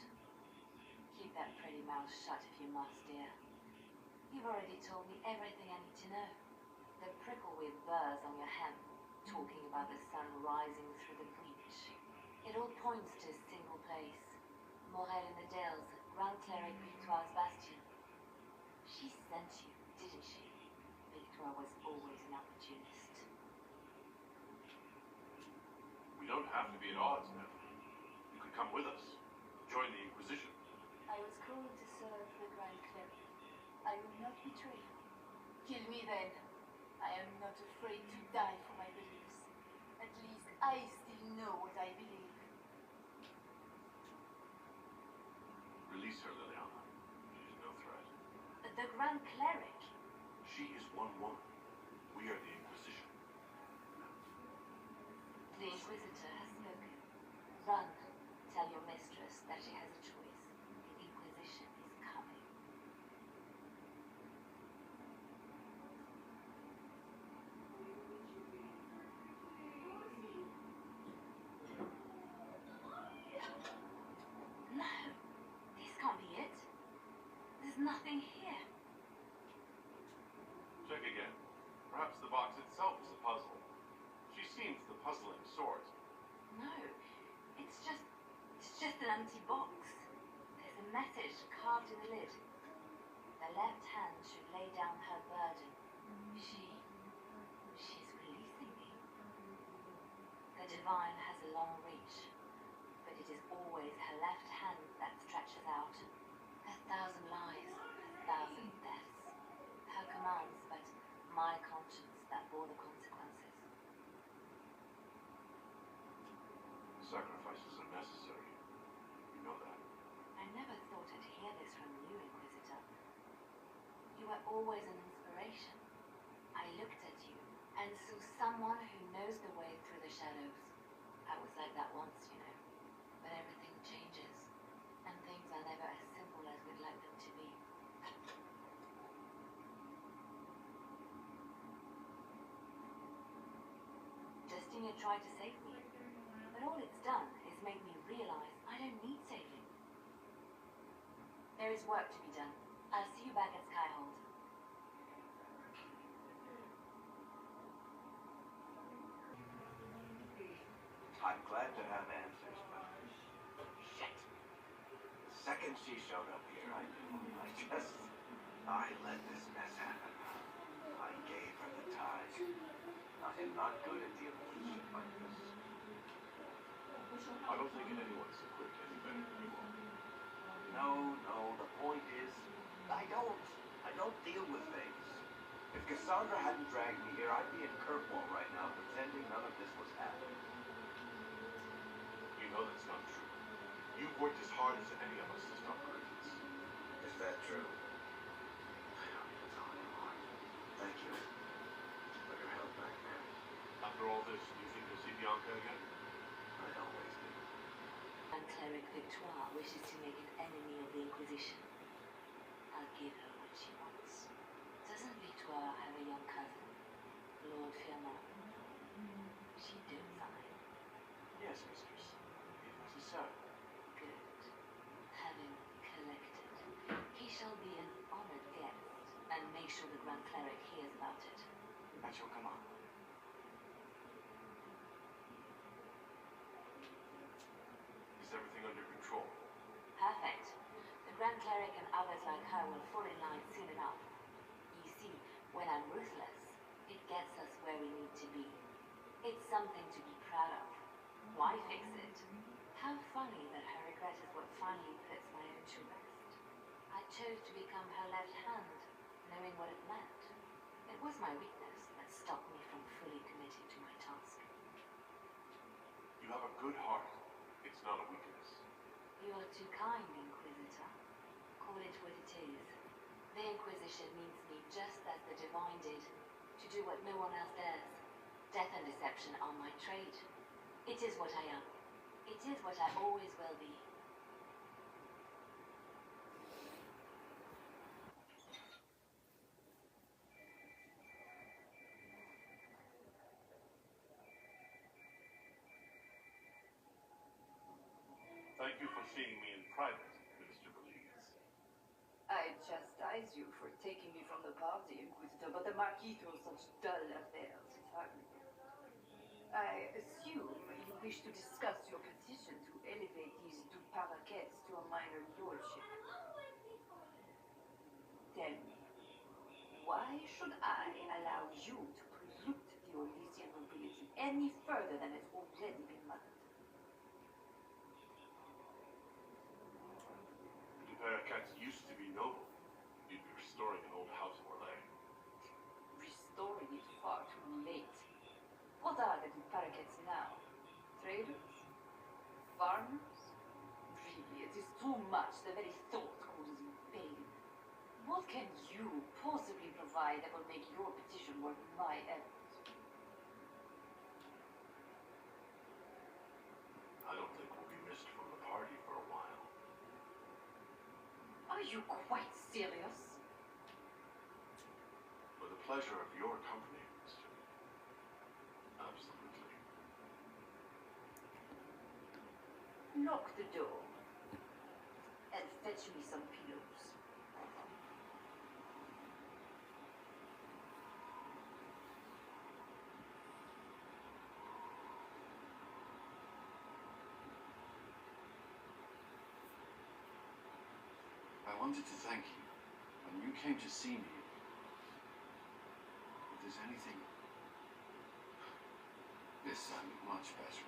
Keep that pretty mouth shut if you must, dear. You've already told me everything I need to know. The prickle with burrs on your hem, talking about the sun rising through the breach. It all points to a single place. Morel in the Dells, Grand Cleric Victoire's bastion. She sent you, didn't she? Victoire was always an opportunist. We don't have to be at odds, Natalie. You could come with us. Join the Inquisition. I was called to serve the Grand Cleric. I will not betray you. Kill me then. I am not afraid to die for my beliefs. At least I still know what I believe. Release her, Liliana. She is no threat. The Grand Cleric? She is one woman. We are the Inquisition. The Inquisitor has spoken. Run. Tell your mistress that she has a choice. The Inquisition is coming. No, this can't be it. There's nothing here. Check again. Perhaps the box itself is a puzzle. She seems the puzzling sort. No, it's just an empty box. There's a message carved in the lid. The left hand should lay down her burden. She's releasing me. The divine has a long reach, but it is always her left hand that stretches out. 1,000 lies, 1,000 deaths. Her commands, but my conscience that bore the consequences. Sacrifices are necessary. You know that. I never thought I'd hear this from you, Inquisitor. You were always an inspiration. I looked at you and saw someone who knows the way through the shadows. I was like that once, you know. But everything changes, and things are never as simple as we'd like them to be. Justinia tried to save me, but all it's done is make me realize I don't need saving. There is work to be done. I'll see you back at Skyhold. I'm glad to have answers, but shit. The second she showed up here, I let this mess happen. I gave her the ties. I am not good at dealing with shit like this. I don't think anyone's equipped any better than you are. No, the point is, I don't deal with things. If Cassandra hadn't dragged me here, I'd be in Kirkwall right now pretending none of this was happening. You know that's not true. You've worked as hard as any of us to stop Corypheus. that true? I don't need to tell anymore. Thank you for your help back there. After all this, do you think you'll see Bianca again? I always do. And Cleric Victoire wishes to make an enemy of the Inquisition. I'll give her what she wants. Doesn't Victoire have a young cousin, Lord Firmin? She do fine. Yes, mistress. It is so. Good. Having collected, he shall be an honored guest, and make sure the Grand Cleric hears about it. At your command. Is everything under control? Perfect. The Grand Cleric and others like her will fall in line soon enough. You see, when I'm ruthless, it gets us where we need to be. It's something to be proud of. Why fix it? How funny that her regret is what finally puts my own to rest. I chose to become her left hand, knowing what it meant. It was my weakness that stopped me from fully committing to my task. You have a good heart. It's not a weakness. You are too kind, Inquisitor. Call it what it is. The Inquisition needs me just as the Divine did, to do what no one else dares. Death and deception are my trade. It is what I am. It is what I always will be. Thank you for seeing me in private, Minister Belize. I chastise you for taking me from the party, Inquisitor, but the Marquis throws such dull affairs. It's hardly. I assume you wish to discuss your petition to elevate these two paraquets to a minor lordship. Tell me, why should I allow you to pollute the Orlesian nobility any further than it's already been muddled? The Paraquets used to be noble. You'd be restoring an old house of Orlais. Restoring it far too late. What are the paraquets now? Traders? Farmers? Really, it is too much. The very thought causes me pain. What can you possibly provide that will make your petition worth my efforts? I don't think we'll be missed from the party for a while. Are you quite serious? For the pleasure of your company, mister. Absolutely. Lock the door. And fetch me some pillows. I wanted to thank you when you came to see me. If there's anything... This sounded much better.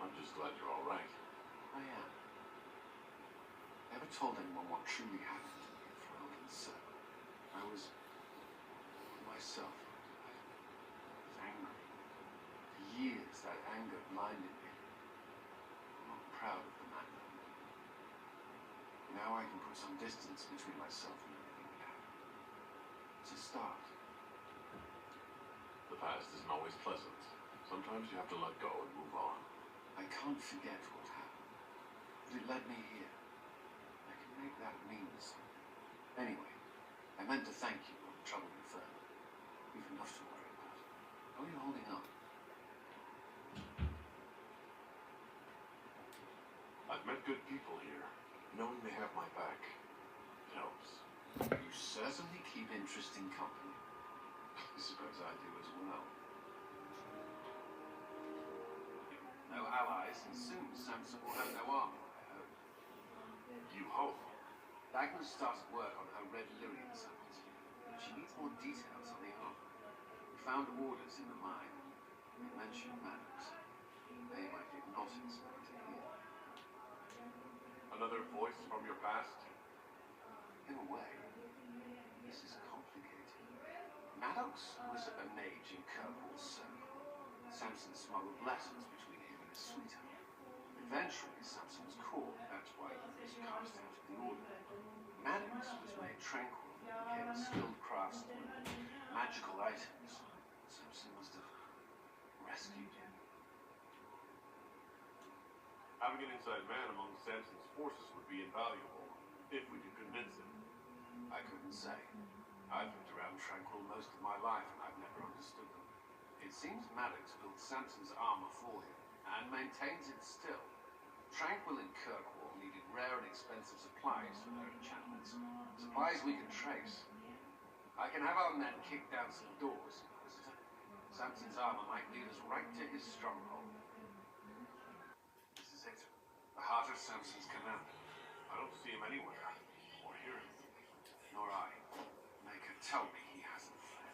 I'm just glad you're all right. I am. Never told anyone what truly happened to me at Ferelden's Circle. I was myself. I was angry. For years, that anger blinded me. I'm not proud of the man that I am. Now I can put some distance between myself and everything that happened. It's a start. The past isn't always pleasant. Sometimes you have to let go and move on. I can't forget what happened, but it led me here. I can make that mean something. Anyway, I meant to thank you on the trouble you further. You've enough to worry about. How are you holding up? I've met good people here. Knowing they have my back, it helps. You certainly keep interesting company. I suppose I do as well. No allies, and soon Samson will have no army, I hope. You hope? Agnes started work on her red lyrian samples, but she needs more details on the armor. We found orders in the mine. They mentioned Maddox. They might give Notting's back to here. Another voice from your past? In a way, this is complicated. Maddox was a mage in Kirkwall's circle. Samson smuggled letters between him and his sweetheart. Eventually, Samson was caught. That's why he was cast out of the the order. Maddox was made tranquil and became a skilled craftsman with magical items. Samson must have rescued him. Having an inside man among Samson's forces would be invaluable, if we could convince him. I couldn't say. I've lived around Tranquil most of my life and I've never understood them. It seems Maddox built Samson's armor for him and maintains it still. Tranquil and Kirkwall needed rare and expensive supplies for their enchantments. Supplies we can trace. I can have our men kick down some doors, Inquisitor. Samson's armor might lead us right to his stronghold. This is it. The heart of Samson's command. I don't see him anywhere, or hear him. Nor I. Maker, tell me he hasn't fled.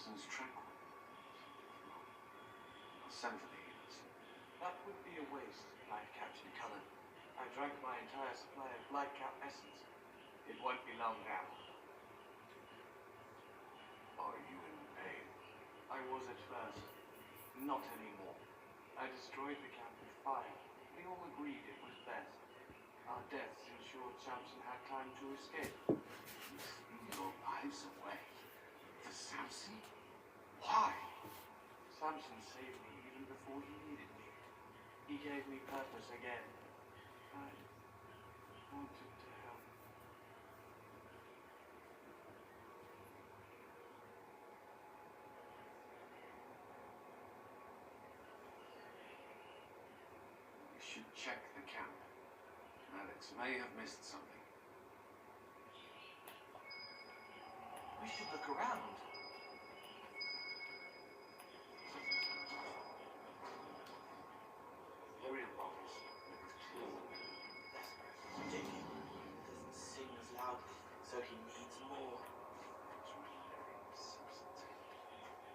Samson's tranquil. I'll send for the healers. That would be a waste, Captain Cullen. I drank my entire supply of Blightcap essence. It won't be long now. Are you in pain? I was at first. Not anymore. I destroyed the camp with fire. We all agreed it was best. Our deaths ensured Samson had time to escape. You threw your lives away for Samson? Why? Samson saved me even before he needed me. He gave me purpose again. I wanted to help. We should check the camp. Alex may have missed something. We should look around. Lyrian bottles. That's digging. Doesn't sing as loudly, so he needs more.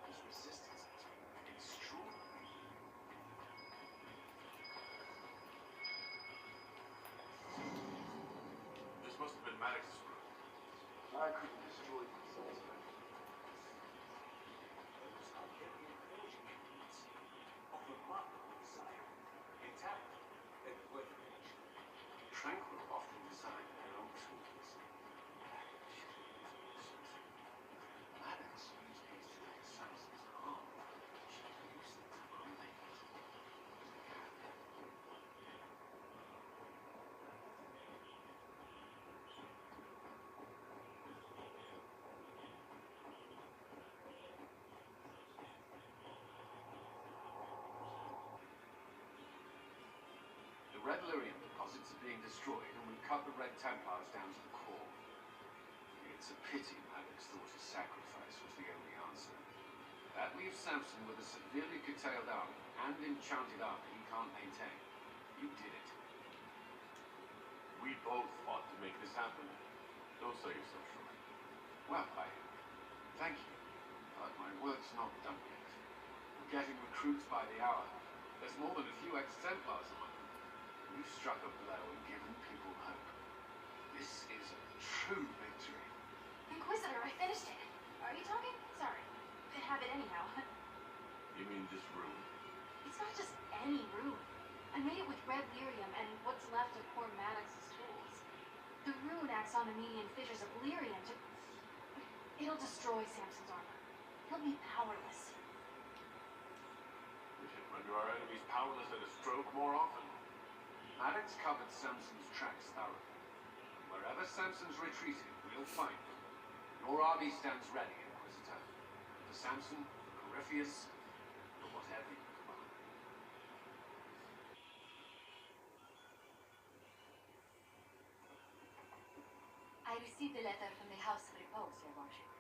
His resistance has been extraordinary. This must have been Maddox's room. I couldn't destroy these cells. Tranquil often design their own tools. Maddox used these to make Samson's arm. She used them to unmake it. The Red Lyrium deposits are being destroyed, and we've cut the Red Templars down to the core. It's a pity Maddox thought his sacrifice was the only answer. That leaves Samson with a severely curtailed army and enchanted armor he can't maintain. You did it. We both fought to make this happen. Don't sell yourself short. Well, thank you. But my work's not done yet. We're getting recruits by the hour. There's more than a few ex-Templars among them. You've struck a blow and given people hope. This is a true victory. Inquisitor, I finished it. Are you talking? Sorry. Could have it anyhow. You mean this room? It's not just any room. I made it with red lyrium and what's left of poor Maddox's tools. The rune acts on the median fissures of lyrium to... It'll destroy Samson's armor. He'll be powerless. We should render our enemies powerless at a stroke more often. Maddox covered Samson's tracks thoroughly. Wherever Samson's retreated, we'll find him. Your army stands ready, Inquisitor. For Samson, for Corypheus, for whatever you command. I received a letter from the House of Repose, Your Worship.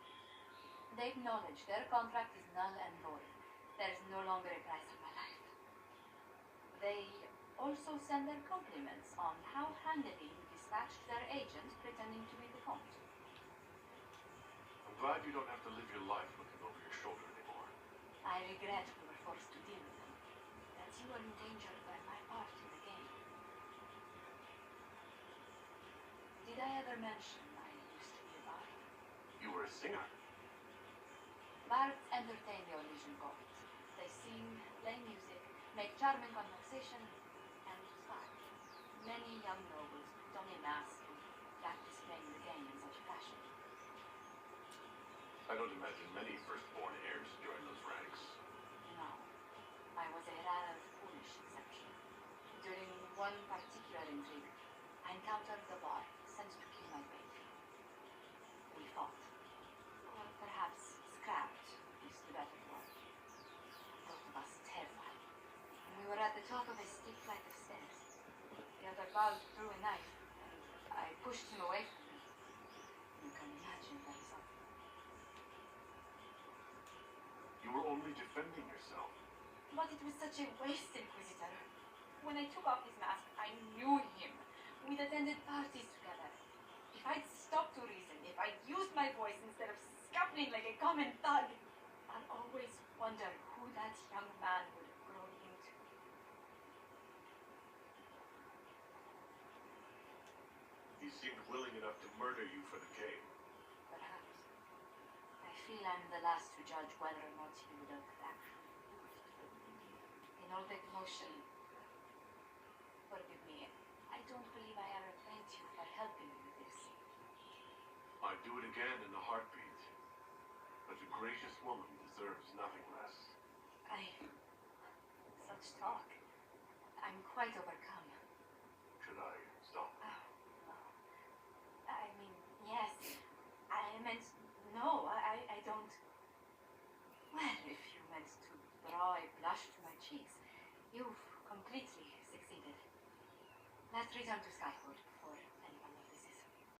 They acknowledge their contract is null and void. There is no longer a price of my life. They also send their compliments on how handily you dispatched their agent pretending to be the Comte. I'm glad you don't have to live your life looking over your shoulder anymore. I regret we were forced to deal with them. That you were endangered by my part in the game. Did I ever mention I used to be a bard? You were a singer. Bards entertain your Legion court. They sing, play music, make charming conversation, and spy. Many young nobles don a mask and practice playing the game in such fashion. I don't imagine many firstborn heirs join those ranks. No, I was a rather foolish exception. During one particular intrigue, I encountered the bard sent to kill my baby. We fought, or perhaps scrapped is the better word. Both of us terrified. We were at the top of a steep flight of stairs. The other bard threw a knife, and I pushed him away from me. You can imagine the result. You were only defending yourself. But it was such a waste, Inquisitor. When I took off his mask, I knew him. We'd attended parties together. If I'd stopped to reason, if I'd used my voice instead of scuffling like a common thug, I'll always wonder who that young man would have grown into. He seemed willing enough to murder you for the game. Perhaps. I feel I'm the last to judge whether or not he would have actually used. In all that motion, forgive me, I don't believe I ever thanked you for helping me with this. I'd do it again in a heartbeat. But a gracious woman deserves nothing less. Such talk. I'm quite overcome. Should I stop? I mean, yes. I meant, no, I don't. Well, if you meant to draw a blush to my cheeks, you've completely succeeded. Let's return to Skyhold before